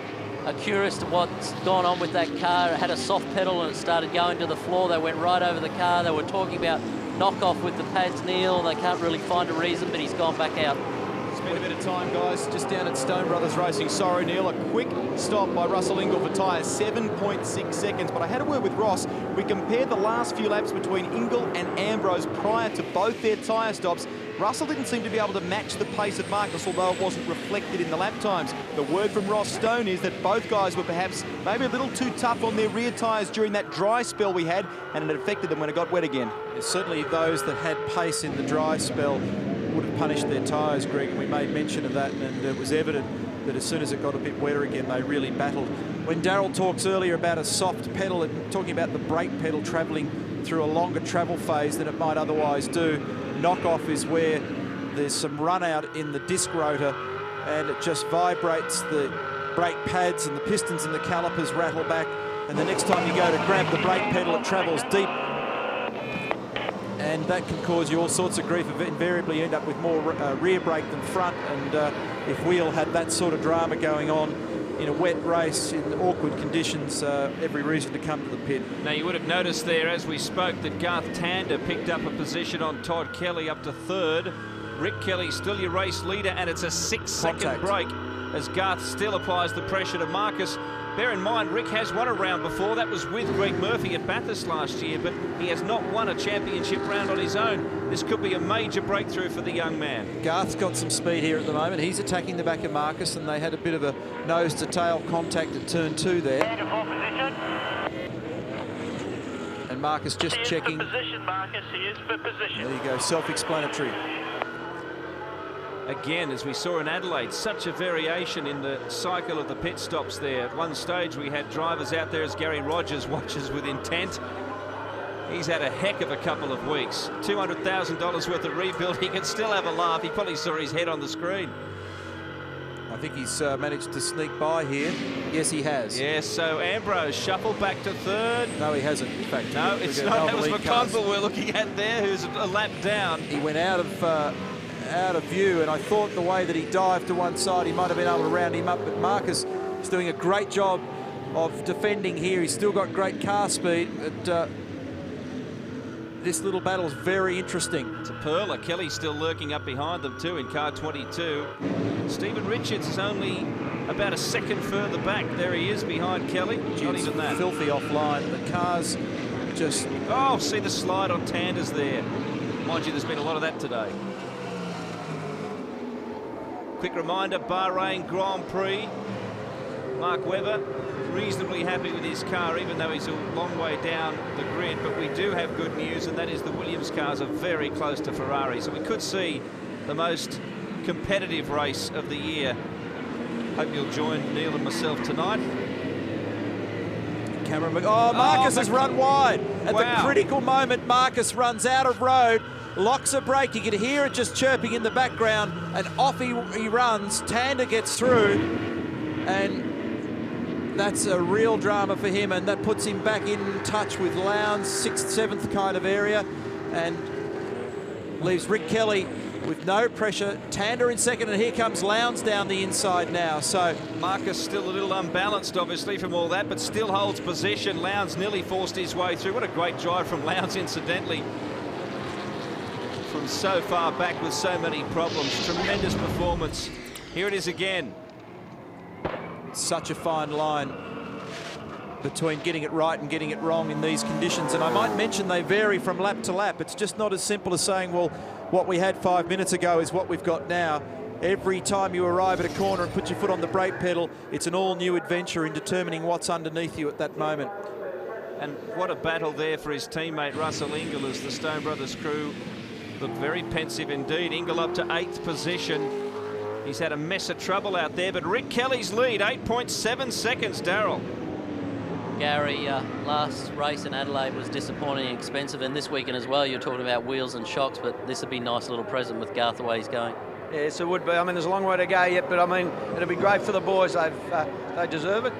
are curious to what's gone on with that car. It had a soft pedal and it started going to the floor. They went right over the car. They were talking about knockoff with the pads, Neil. They can't really find a reason, but he's gone back out. Spent a bit of time, guys, just down at Stone Brothers Racing. Sorry, Neil, a quick stop by Russell Ingall for tyres, 7.6 seconds. But I had a word with Ross. We compared the last few laps between Ingall and Ambrose prior to both their tyre stops. Russell didn't seem to be able to match the pace of Marcus, although it wasn't reflected in the lap times. The word from Ross Stone is that both guys were perhaps maybe a little too tough on their rear tyres during that dry spell we had, and it affected them when it got wet again. Certainly those that had pace in the dry spell would have punished their tyres, Greg, and we made mention of that, and it was evident that as soon as it got a bit wetter again, they really battled. When Darrell talks earlier about a soft pedal and talking about the brake pedal travelling through a longer travel phase than it might otherwise do, knock-off is where there's some run out in the disc rotor and it just vibrates, the brake pads and the pistons and the calipers rattle back, and the next time you go to grab the brake pedal it travels deep, and that can cause you all sorts of grief. Invariably end up with more rear brake than front, and if Wheel had that sort of drama going on in a wet race in awkward conditions, every reason to come to the pit. Now you would have noticed there as we spoke that Garth Tander picked up a position on Todd Kelly up to third. Rick Kelly still your race leader, and it's a 6-second break as Garth still applies the pressure to Marcus. Bear in mind, Rick has won a round before. That was with Greg Murphy at Bathurst last year, but he has not won a championship round on his own. This could be a major breakthrough for the young man. Garth's got some speed here at the moment. He's attacking the back of Marcus, and they had a bit of a nose-to-tail contact at turn 2 there. And Marcus just checking. Position, Marcus. He is for position. There you go, self-explanatory. Again, as we saw in Adelaide, such a variation in the cycle of the pit stops there. At one stage, we had drivers out there as Gary Rogers watches with intent. He's had a heck of a couple of weeks. $200,000 worth of rebuild. He can still have a laugh. He probably saw his head on the screen. I think he's managed to sneak by here. Yes, he has. Yes, so Ambrose shuffled back to third. No, he hasn't, in fact. No, it's not. That was McConville we're looking at there, who's a lap down. He went out of view, and I thought the way that he dived to one side he might have been able to round him up, but Marcus is doing a great job of defending here. He's still got great car speed, but this little battle is very interesting. It's a perler. Kelly's still lurking up behind them too in car 22. Stevie Richards is only about a second further back. There he is behind Kelly. Not even that. Filthy offline. The car's just... Oh, see the slide on Tanders there. Mind you, there's been a lot of that today. Quick reminder, Bahrain Grand Prix. Mark Webber reasonably happy with his car, even though he's a long way down the grid. But we do have good news, and that is the Williams cars are very close to Ferrari. So we could see the most competitive race of the year. Hope you'll join Neil and myself tonight. Marcus has run wide. At the critical moment, Marcus runs out of road. Locks a brake. You can hear it just chirping in the background, and off he runs. Tander gets through, and that's a real drama for him, and that puts him back in touch with Lowndes, 6th, 7th kind of area, and leaves Rick Kelly with no pressure. Tander in second, and here comes Lowndes down the inside now. So Marcus still a little unbalanced, obviously, from all that, but still holds position. Lowndes nearly forced his way through. What a great drive from Lowndes, incidentally. From so far back with so many problems. Tremendous performance. Here it is again. Such a fine line between getting it right and getting it wrong in these conditions. And I might mention they vary from lap to lap. It's just not as simple as saying, well, what we had 5 minutes ago is what we've got now. Every time you arrive at a corner and put your foot on the brake pedal, it's an all-new adventure in determining what's underneath you at that moment. And what a battle there for his teammate Russell Ingall as the Stone Brothers crew look very pensive indeed. Ingall up to 8th position. He's had a mess of trouble out there, but Rick Kelly's lead, 8.7 seconds, Darrell. Gary, last race in Adelaide was disappointing and expensive, and this weekend as well, you're talking about wheels and shocks, but this would be a nice little present with Garth the way he's going. Yes, it would be. I mean, there's a long way to go yet, but I mean, it'll be great for the boys. They deserve it.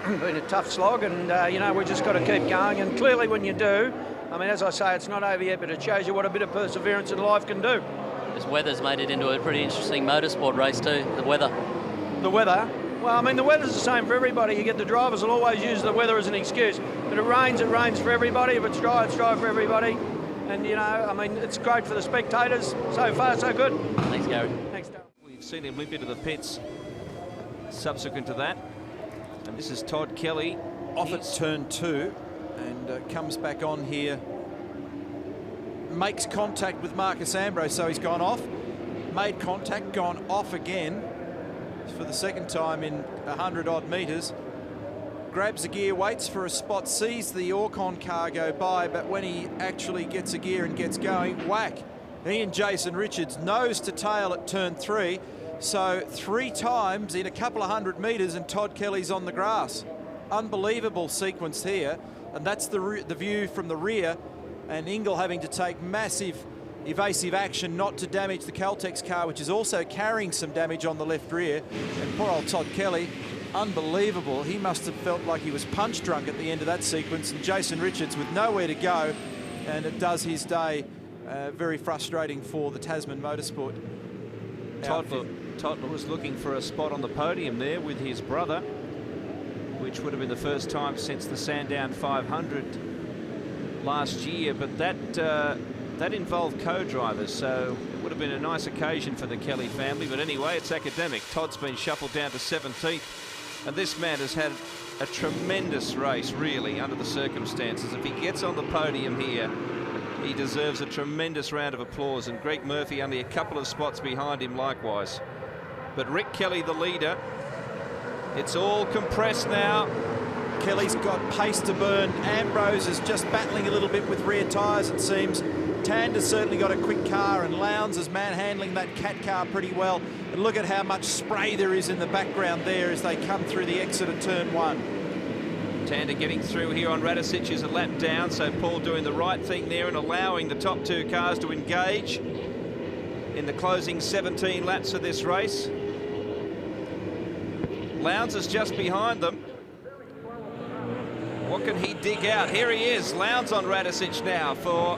Been a tough slog, and you know, we just got to keep going, and clearly when you do, I mean, as I say, it's not over yet, but it shows you what a bit of perseverance in life can do. This weather's made it into a pretty interesting motorsport race too, the weather. The weather? Well, I mean, the weather's the same for everybody. You get the drivers will always use the weather as an excuse. But it rains for everybody. If it's dry for everybody. And, you know, I mean, it's great for the spectators. So far, so good. Thanks, Gary. Thanks, Darrell. We've seen him limp into the pits subsequent to that. And this is Todd Kelly. Off at turn 2 and comes back on here. Makes contact with Marcus Ambrose, so he's gone off. Made contact, gone off again for the second time in 100-odd metres. Grabs a gear, waits for a spot, sees the Orcon car go by, but when he actually gets a gear and gets going, whack. He and Jason Richards nose to tail at turn 3. So 3 times in a couple of 100 metres and Todd Kelly's on the grass. Unbelievable sequence here, and that's the view from the rear, and Ingle having to take massive evasive action not to damage the Caltex car, which is also carrying some damage on the left rear. And poor old Todd Kelly, unbelievable. He must have felt like he was punch drunk at the end of that sequence, and Jason Richards with nowhere to go, and it does his day. Very frustrating for the Tasman Motorsport. Todd was looking for a spot on the podium there with his brother, which would have been the first time since the Sandown 500 last year, but that involved co-drivers, so it would have been a nice occasion for the Kelly family. But anyway, it's academic. Todd's been shuffled down to 17th, and this man has had a tremendous race, really, under the circumstances. If he gets on the podium here, he deserves a tremendous round of applause, and Greg Murphy only a couple of spots behind him likewise. But Rick Kelly, the leader, it's all compressed now. Kelly's got pace to burn. Ambrose is just battling a little bit with rear tyres, it seems. Tander's certainly got a quick car, and Lowndes is manhandling that Cat car pretty well. And look at how much spray there is in the background there as they come through the exit of turn 1. Tander getting through here on Radicic is a lap down, so Paul doing the right thing there and allowing the top 2 cars to engage in the closing 17 laps of this race. Lowndes is just behind them. What can he dig out? Here he is, Lowndes on Radicic now for...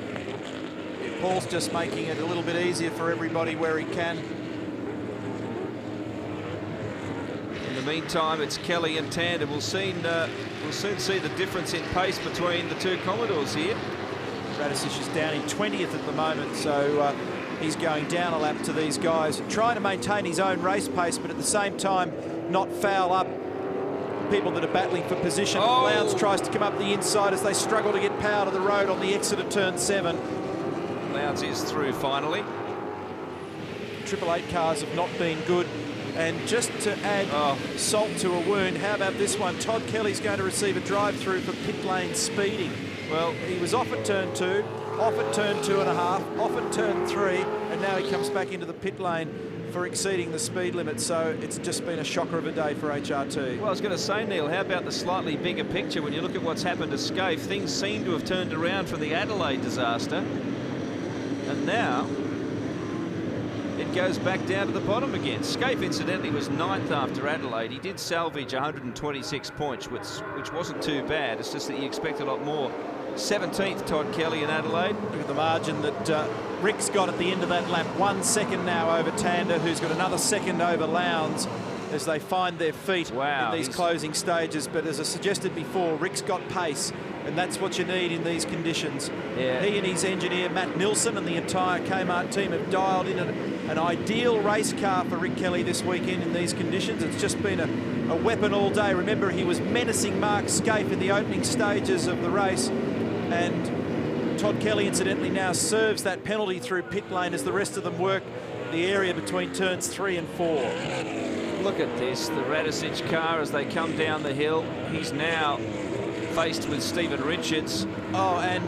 Paul's just making it a little bit easier for everybody where he can. In the meantime, it's Kelly and Tander. We'll soon see the difference in pace between the 2 Commodores here. Radicic is down in 20th at the moment, so he's going down a lap to these guys, trying to maintain his own race pace, but at the same time not foul up people that are battling for position. Oh. Lowndes tries to come up the inside as they struggle to get power to the road on the exit of turn 7. Lowndes is through finally. Triple 8 cars have not been good. And just to add salt to a wound, how about this one? Todd Kelly's going to receive a drive-through for pit lane speeding. Well, he was off at turn 2, off at turn 2.5, off at turn 3, and now he comes back into the pit lane for exceeding the speed limit. So it's just been a shocker of a day for HRT. Well, I was going to say, Neil, how about the slightly bigger picture? When you look at what's happened to Scaife, things seem to have turned around from the Adelaide disaster. And now it goes back down to the bottom again. Scaife, incidentally, was 9th after Adelaide. He did salvage 126 points, which wasn't too bad. It's just that you expect a lot more. 17th, Todd Kelly in Adelaide. Look at the margin that Rick's got at the end of that lap. 1 second now over Tander, who's got another second over Lowndes as they find their feet in these closing stages. But as I suggested before, Rick's got pace, and that's what you need in these conditions. Yeah. He and his engineer, Matt Nilsson, and the entire Kmart team have dialed in an ideal race car for Rick Kelly this weekend in these conditions. It's just been a weapon all day. Remember, he was menacing Mark Scaife in the opening stages of the race, and Todd Kelly, incidentally, now serves that penalty through pit lane as the rest of them work the area between turns 3 and 4. Look at this, the Radicic car as they come down the hill. He's now faced with Stephen Richards. Oh, and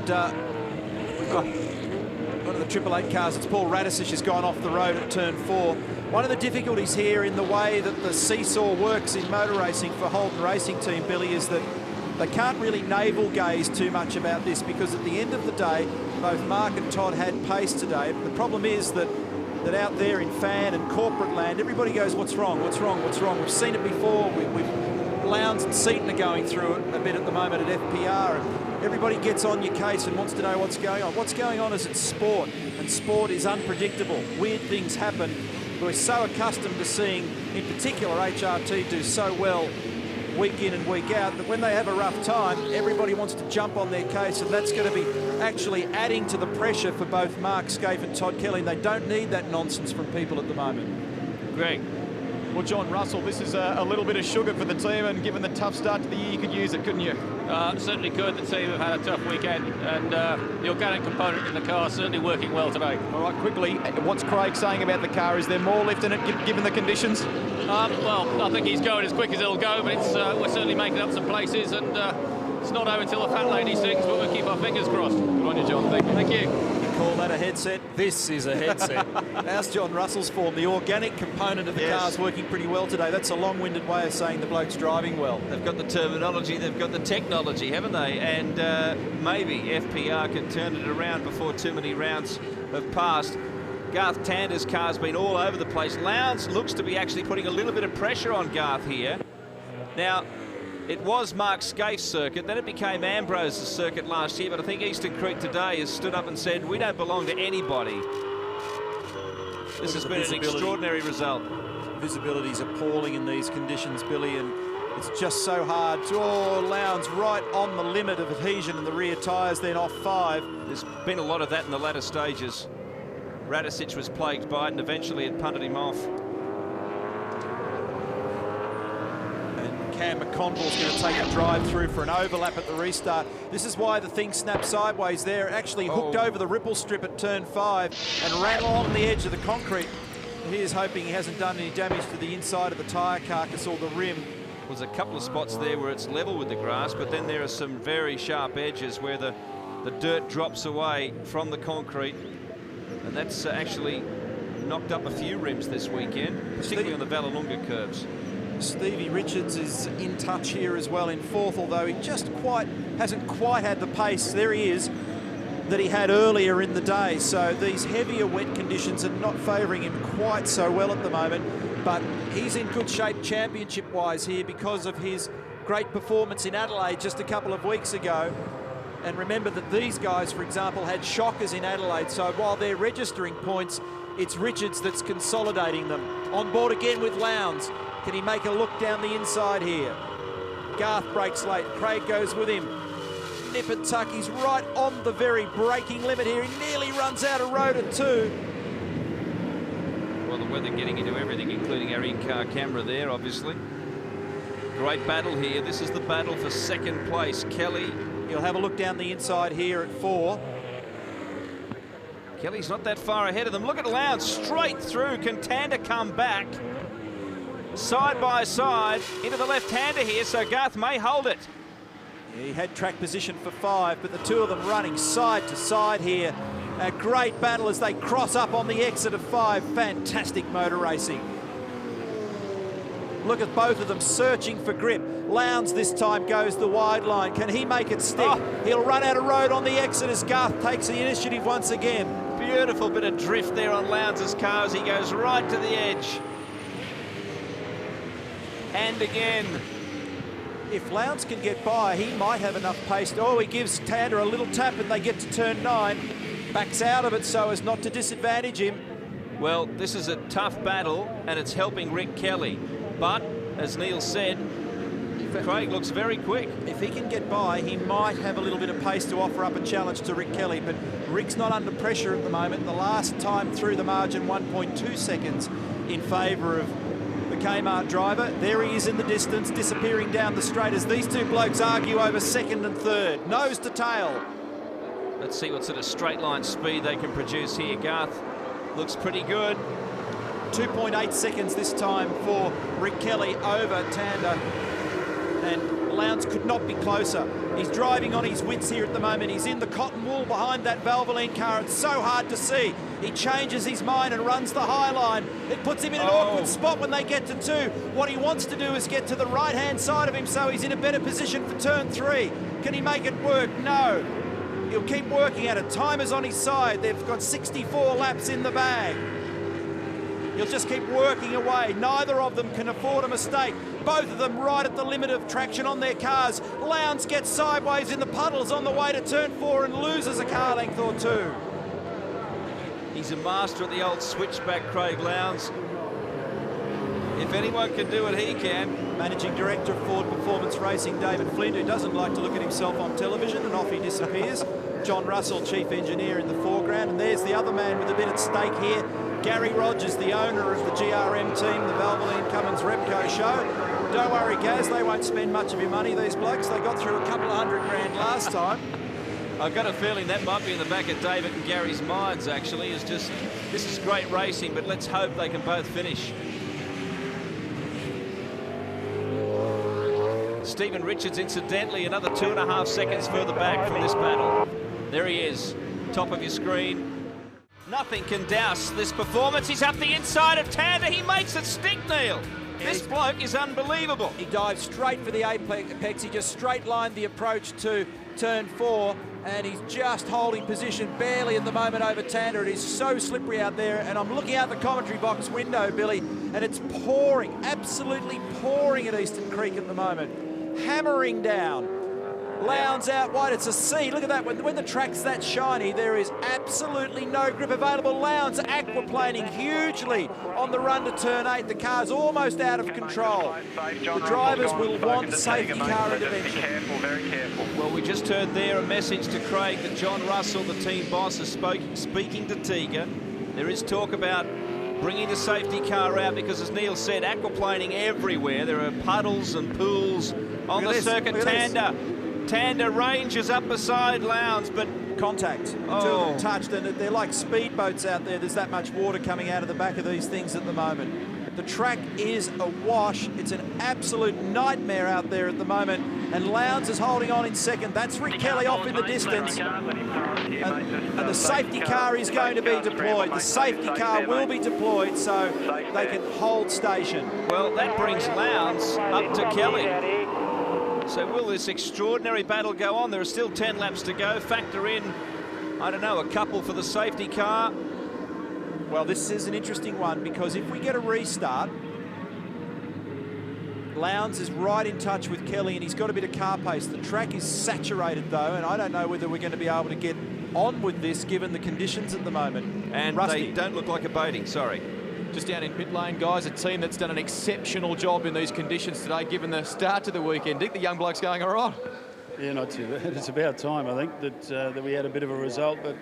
we've got one of the Triple 8 cars. It's Paul Radicic has gone off the road at turn 4. One of the difficulties here in the way that the seesaw works in motor racing for Holden Racing Team, Billy, is that they can't really navel gaze too much about this, because at the end of the day, both Mark and Todd had pace today. The problem is that out there in fan and corporate land, everybody goes, what's wrong, what's wrong, what's wrong? We've seen it before. Lowndes and Seaton are going through it a bit at the moment at FPR, and everybody gets on your case and wants to know what's going on. What's going on is it's sport, and sport is unpredictable. Weird things happen. We're so accustomed to seeing, in particular, HRT do so well week in and week out, that when they have a rough time, everybody wants to jump on their case, and that's going to be actually adding to the pressure for both Mark Scaife and Todd Kelly. They don't need that nonsense from people at the moment. Greg. Well, John Russell, this is a little bit of sugar for the team, and given the tough start to the year, you could use it, couldn't you? Certainly could. The team have had a tough weekend, and the organic component in the car certainly working well today. All right, quickly, what's Craig saying about the car? Is there more lift in it, given the conditions? Well, I think he's going as quick as it'll go, but we're certainly making up some places, and it's not over until the fat lady sings, but we'll keep our fingers crossed. Good on you, John. Thank you. Thank you. Call that a headset? This is a headset. How's John Russell's form? The organic component of the car's working pretty well today. That's a long-winded way of saying the bloke's driving well. They've got the terminology, they've got the technology, haven't they? And maybe FPR can turn it around before too many rounds have passed. Garth Tander's car's been all over the place. Lowndes looks to be actually putting a little bit of pressure on Garth here. Now, it was Mark Scaife's circuit, then it became Ambrose's circuit last year, but I think Eastern Creek today has stood up and said, we don't belong to anybody. This has been an extraordinary result. Visibility's appalling in these conditions, Billy, and it's just so hard. Oh, Lowndes right on the limit of adhesion in the rear tyres, then off 5. There's been a lot of that in the latter stages. Radicic was plagued by it, and eventually it punted him off. Cam McConville's going to take a drive through for an overlap at the restart. This is why the thing snapped sideways there. Actually hooked over the ripple strip at turn 5 and ran along the edge of the concrete. Here's hoping he hasn't done any damage to the inside of the tyre carcass or the rim. There's a couple of spots there where it's level with the grass, but then there are some very sharp edges where the dirt drops away from the concrete, and that's actually knocked up a few rims this weekend, particularly on the Vallelunga curves. Stevie Richards is in touch here as well in 4th, although he just hasn't quite had the pace, there he is, that he had earlier in the day. So these heavier wet conditions are not favouring him quite so well at the moment, but he's in good shape championship-wise here because of his great performance in Adelaide just a couple of weeks ago. And remember that these guys, for example, had shockers in Adelaide, so while they're registering points, it's Richards that's consolidating them. On board again with Lowndes. Can he make a look down the inside here? Garth breaks late. Craig goes with him. Nip and tuck. He's right on the very braking limit here. He nearly runs out of road at 2. Well, the weather getting into everything, including our in-car camera there, obviously. Great battle here. This is the battle for 2nd place. Kelly. He'll have a look down the inside here at 4. Kelly's not that far ahead of them. Look at Lowndes straight through. Can Tander come back? Side by side into the left-hander here, so Garth may hold it. He had track position for 5, but the two of them running side to side here. A great battle as they cross up on the exit of 5. Fantastic motor racing. Look at both of them searching for grip. Lowndes this time goes the wide line. Can he make it stick? Oh. He'll run out of road on the exit as Garth takes the initiative once again. Beautiful bit of drift there on Lowndes' car as he goes right to the edge. And again. If Lowndes can get by, he might have enough pace. Oh, he gives Tander a little tap and they get to turn 9. Backs out of it so as not to disadvantage him. Well, this is a tough battle and it's helping Rick Kelly. But, as Neil said, Craig looks very quick. If he can get by, he might have a little bit of pace to offer up a challenge to Rick Kelly, but Rick's not under pressure at the moment. The last time through the margin, 1.2 seconds in favour of the Kmart driver. There he is in the distance, disappearing down the straight as these two blokes argue over 2nd and 3rd, nose to tail. Let's see what sort of straight line speed they can produce here. Garth looks pretty good. 2.8 seconds this time for Rick Kelly over Tander. And Lowndes could not be closer. He's driving on his wits here at the moment. He's in the cotton wool behind that Valvoline car. It's so hard to see. He changes his mind and runs the high line. It puts him in an awkward spot when they get to 2. What he wants to do is get to the right-hand side of him so he's in a better position for turn 3. Can he make it work? No. He'll keep working at it. Time is on his side. They've got 64 laps in the bag. He'll just keep working away. Neither of them can afford a mistake. Both of them right at the limit of traction on their cars. Lowndes gets sideways in the puddles on the way to turn 4 and loses a car length or 2. He's a master at the old switchback, Craig Lowndes. If anyone can do it, he can. Managing Director of Ford Performance Racing, David Flint, who doesn't like to look at himself on television, and off he disappears. John Russell, Chief Engineer in the foreground, and there's the other man with a bit at stake here. Gary Rogers, the owner of the GRM team, the Valvoline Cummins Repco show. Don't worry, Gaz, they won't spend much of your money, these blokes. They got through a couple of $100 grand last time. I've got a feeling that might be in the back of David and Gary's minds, actually. It's just, this is great racing, but let's hope they can both finish. Stevie Richards, incidentally, another 2.5 seconds further back from this battle. There he is, top of your screen. Nothing can douse this performance. He's up the inside of Tander. He makes it stick, Neil. This bloke is unbelievable. He dived straight for the apex. He just straight lined the approach to turn 4, and he's just holding position barely at the moment over Tander. It is so slippery out there, and I'm looking out the commentary box window, Billy, and it's pouring, absolutely pouring at Eastern Creek at the moment. Hammering down. Lowndes out wide, it's a C. Look at that, when the track's that shiny, there is absolutely no grip available. Lowndes aquaplaning hugely on the run to turn 8. The car's almost out of control. The drivers will want safety car intervention. Careful, very careful. Well, we just heard there a message to Craig that John Russell, the team boss, is speaking to Tiga. There is talk about bringing the safety car out because, as Neil said, aquaplaning everywhere. There are puddles and pools on the circuit. Tander ranges up beside Lowndes, but contact. Two of them touched, and they're like speedboats out there. There's that much water coming out of the back of these things at the moment. The track is awash. It's an absolute nightmare out there at the moment, and Lowndes is holding on in second. That's Rick Kelly off in the distance, and the safety car is going to be deployed. The safety car will be deployed so they can hold station. Well, that brings Lowndes up to Kelly. So will this extraordinary battle go on? There are still 10 laps to go. Factor in, I don't know, a couple for the safety car. Well, this is an interesting one because if we get a restart, Lowndes is right in touch with Kelly and he's got a bit of car pace. The track is saturated though, and I don't know whether we're going to be able to get on with this given the conditions at the moment. And Rusty, they don't look like a boating, sorry. Just down in pit lane, guys, a team that's done an exceptional job in these conditions today, given the start to the weekend. Dick, the young bloke's going all right. Yeah, not too bad. It's about time, I think, that we had a bit of a result, but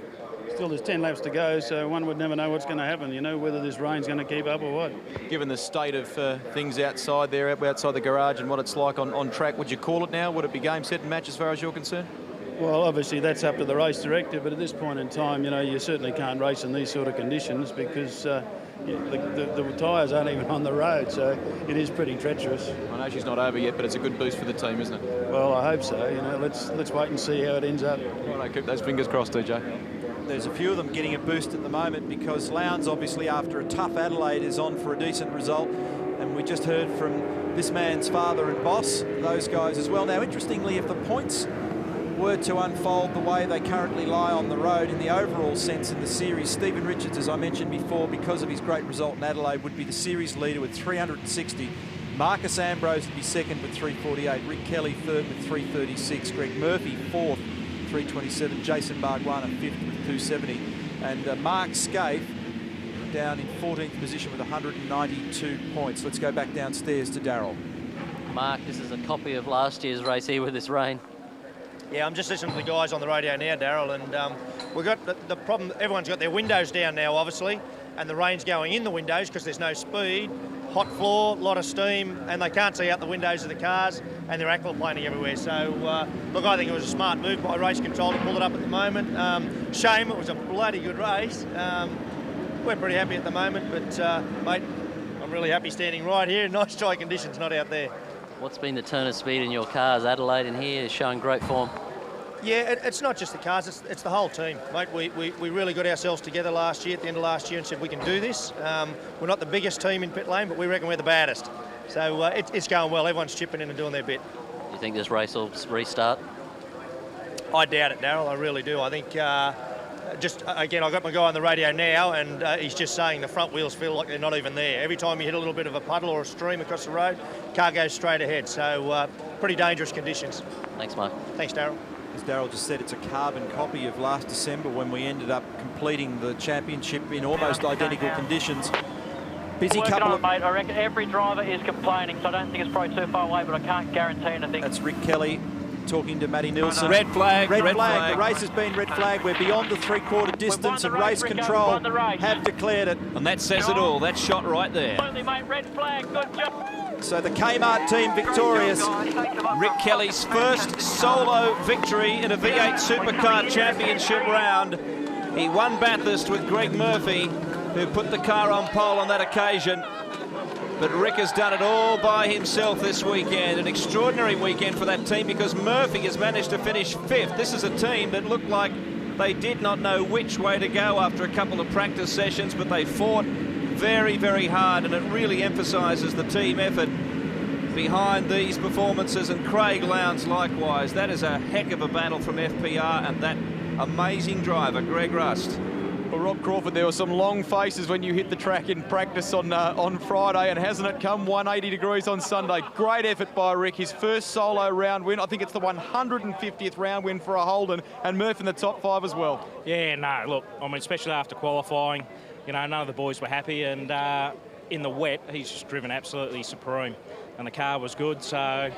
still there's 10 laps to go, so one would never know what's going to happen, you know, whether this rain's going to keep up or what. Given the state of things outside there, outside the garage and what it's like on track, would you call it now? Would it be game, set and match as far as you're concerned? Well, obviously that's up to the race director, but at this point in time, you know, you certainly can't race in these sort of conditions because the tyres aren't even on the road, so it is pretty treacherous. I know she's not over yet, but it's a good boost for the team, isn't it? Well, I hope so. You know, let's wait and see how it ends up. Right, keep those fingers crossed, DJ. There's a few of them getting a boost at the moment because Lowndes, obviously, after a tough Adelaide, is on for a decent result. And we just heard from this man's father and boss, those guys as well. Now, interestingly, if the points were to unfold the way they currently lie on the road in the overall sense in the series, Stevie Richards, as I mentioned before, because of his great result in Adelaide, would be the series leader with 360. Marcus Ambrose would be second with 348. Rick Kelly third with 336. Greg Murphy fourth, 327. Jason Bargwanna fifth with 270. And Mark Scaife down in 14th position with 192 points. Let's go back downstairs to Darryl. Mark, this is a copy of last year's race here with this rain. Yeah, I'm just listening to the guys on the radio now, Darryl, and we've got the problem, everyone's got their windows down now, obviously, and the rain's going in the windows because there's no speed, hot floor, a lot of steam, and they can't see out the windows of the cars, and they're aquaplaning everywhere. So, look, I think it was a smart move by race control to pull it up at the moment. Shame, it was a bloody good race. We're pretty happy at the moment, but, mate, I'm really happy standing right here. Nice dry conditions, not out there. What's been the turn of speed in your cars? Adelaide in here is showing great form. Yeah, it's not just the cars, it's the whole team, mate. We really got ourselves together last year, at the end of last year, and said we can do this. We're not the biggest team in pit lane, but we reckon we're the baddest. So it's going well. Everyone's chipping in and doing their bit. Do you think this race will restart? I doubt it, Darryl. I really do. I think, just again, I got my guy on the radio now, and he's just saying the front wheels feel like they're not even there. Every time you hit a little bit of a puddle or a stream across the road, car goes straight ahead. So pretty dangerous conditions. Thanks, Mark. Thanks, Darryl. As Darryl just said, it's a carbon copy of last December when we ended up completing the championship in almost identical conditions. Busy couple of... mate. I reckon every driver is complaining, so I don't think it's probably too far away, but I can't guarantee anything. That's Rick Kelly talking to Matty Nielsen. Red flag. Red flag. The race has been red flag. We're beyond the three-quarter distance, and race control have declared it. And that says it all. That shot right there. Red flag, good job. So the Kmart team victorious. Rick Kelly's first solo victory in a V8 Supercar Championship round. He won Bathurst with Greg Murphy, who put the car on pole on that occasion. But Rick has done it all by himself this weekend. An extraordinary weekend for that team because Murphy has managed to finish 5th. This is a team that looked like they did not know which way to go after a couple of practice sessions, but they fought very, very hard, and it really emphasises the team effort behind these performances. And Craig Lowndes likewise. That is a heck of a battle from FPR and that amazing driver, Greg Rust. Well, Rob Crawford, there were some long faces when you hit the track in practice on Friday, and hasn't it come 180 degrees on Sunday? Great effort by Rick, his first solo round win. I think it's the 150th round win for a Holden, and Murph in the top 5 as well. Yeah, no, look, I mean, especially after qualifying, you know, none of the boys were happy, and in the wet, he's just driven absolutely supreme, and the car was good, so...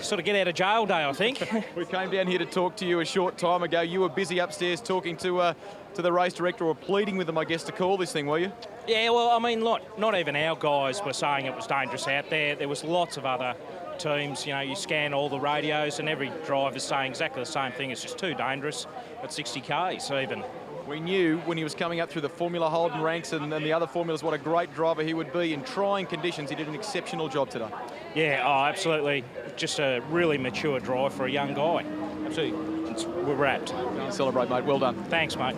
sort of get out of jail day, I think. We came down here to talk to you a short time ago. You were busy upstairs talking to the race director, or pleading with them, I guess, to call this thing, were you? Yeah, well, I mean, look, not even our guys were saying it was dangerous out there. There was lots of other teams, you know, you scan all the radios and every driver's saying exactly the same thing. It's just too dangerous at 60 Ks even. We knew when he was coming up through the Formula Holden ranks and the other formulas what a great driver he would be in trying conditions. He did an exceptional job today. Yeah, oh, absolutely. Just a really mature drive for a young guy. Absolutely. We're wrapped. Celebrate, mate. Well done. Thanks, mate.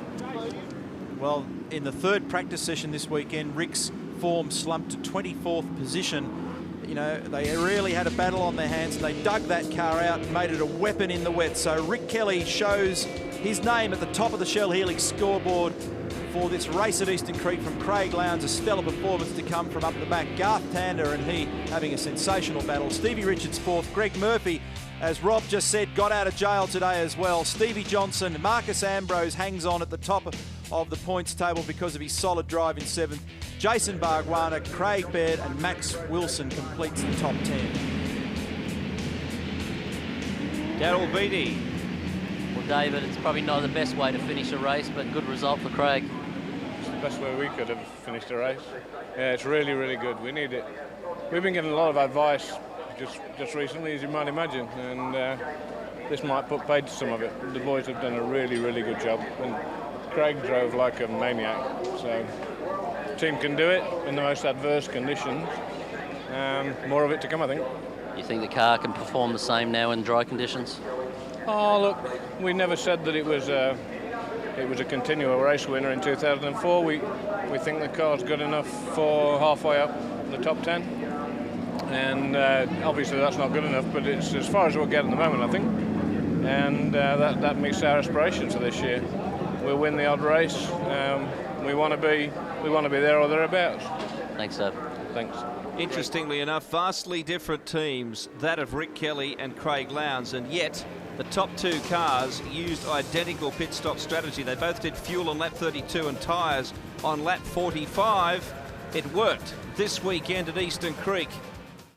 Well, in the third practice session this weekend, Rick's form slumped to 24th position. You know, they really had a battle on their hands, and they dug that car out and made it a weapon in the wet. So Rick Kelly shows his name at the top of the Shell Helix scoreboard for this race at Eastern Creek from Craig Lowndes. A stellar performance to come from up the back. Garth Tander and he having a sensational battle. Stevie Richards 4th. Greg Murphy, as Rob just said, got out of jail today as well. Stevie Johnson, Marcus Ambrose hangs on at the top of the points table because of his solid drive in 7th. Jason Bargwana, Craig Baird and Max Wilson completes the top 10. Daryl Beattie. Well, David, it's probably not the best way to finish a race, but good result for Craig. It's the best way we could have finished a race. Yeah, it's really, really good. We need it. We've been getting a lot of advice just recently, as you might imagine, and this might put paid to some of it. The boys have done a really, really good job, and Craig drove like a maniac, so the team can do it in the most adverse conditions. More of it to come, I think. You think the car can perform the same now in dry conditions? Oh, look, we never said that it was a continual race winner in 2004. We think the car's good enough for halfway up the top 10. And obviously that's not good enough, but it's as far as we'll get at the moment, I think. And that meets our aspirations for this year. We'll win the odd race. We want to be there or thereabouts. Thanks, Dave. Thanks. Interestingly enough, vastly different teams, that of Rick Kelly and Craig Lowndes, and yet the top 2 cars used identical pit stop strategy. They both did fuel on lap 32 and tyres on lap 45. It worked this weekend at Eastern Creek.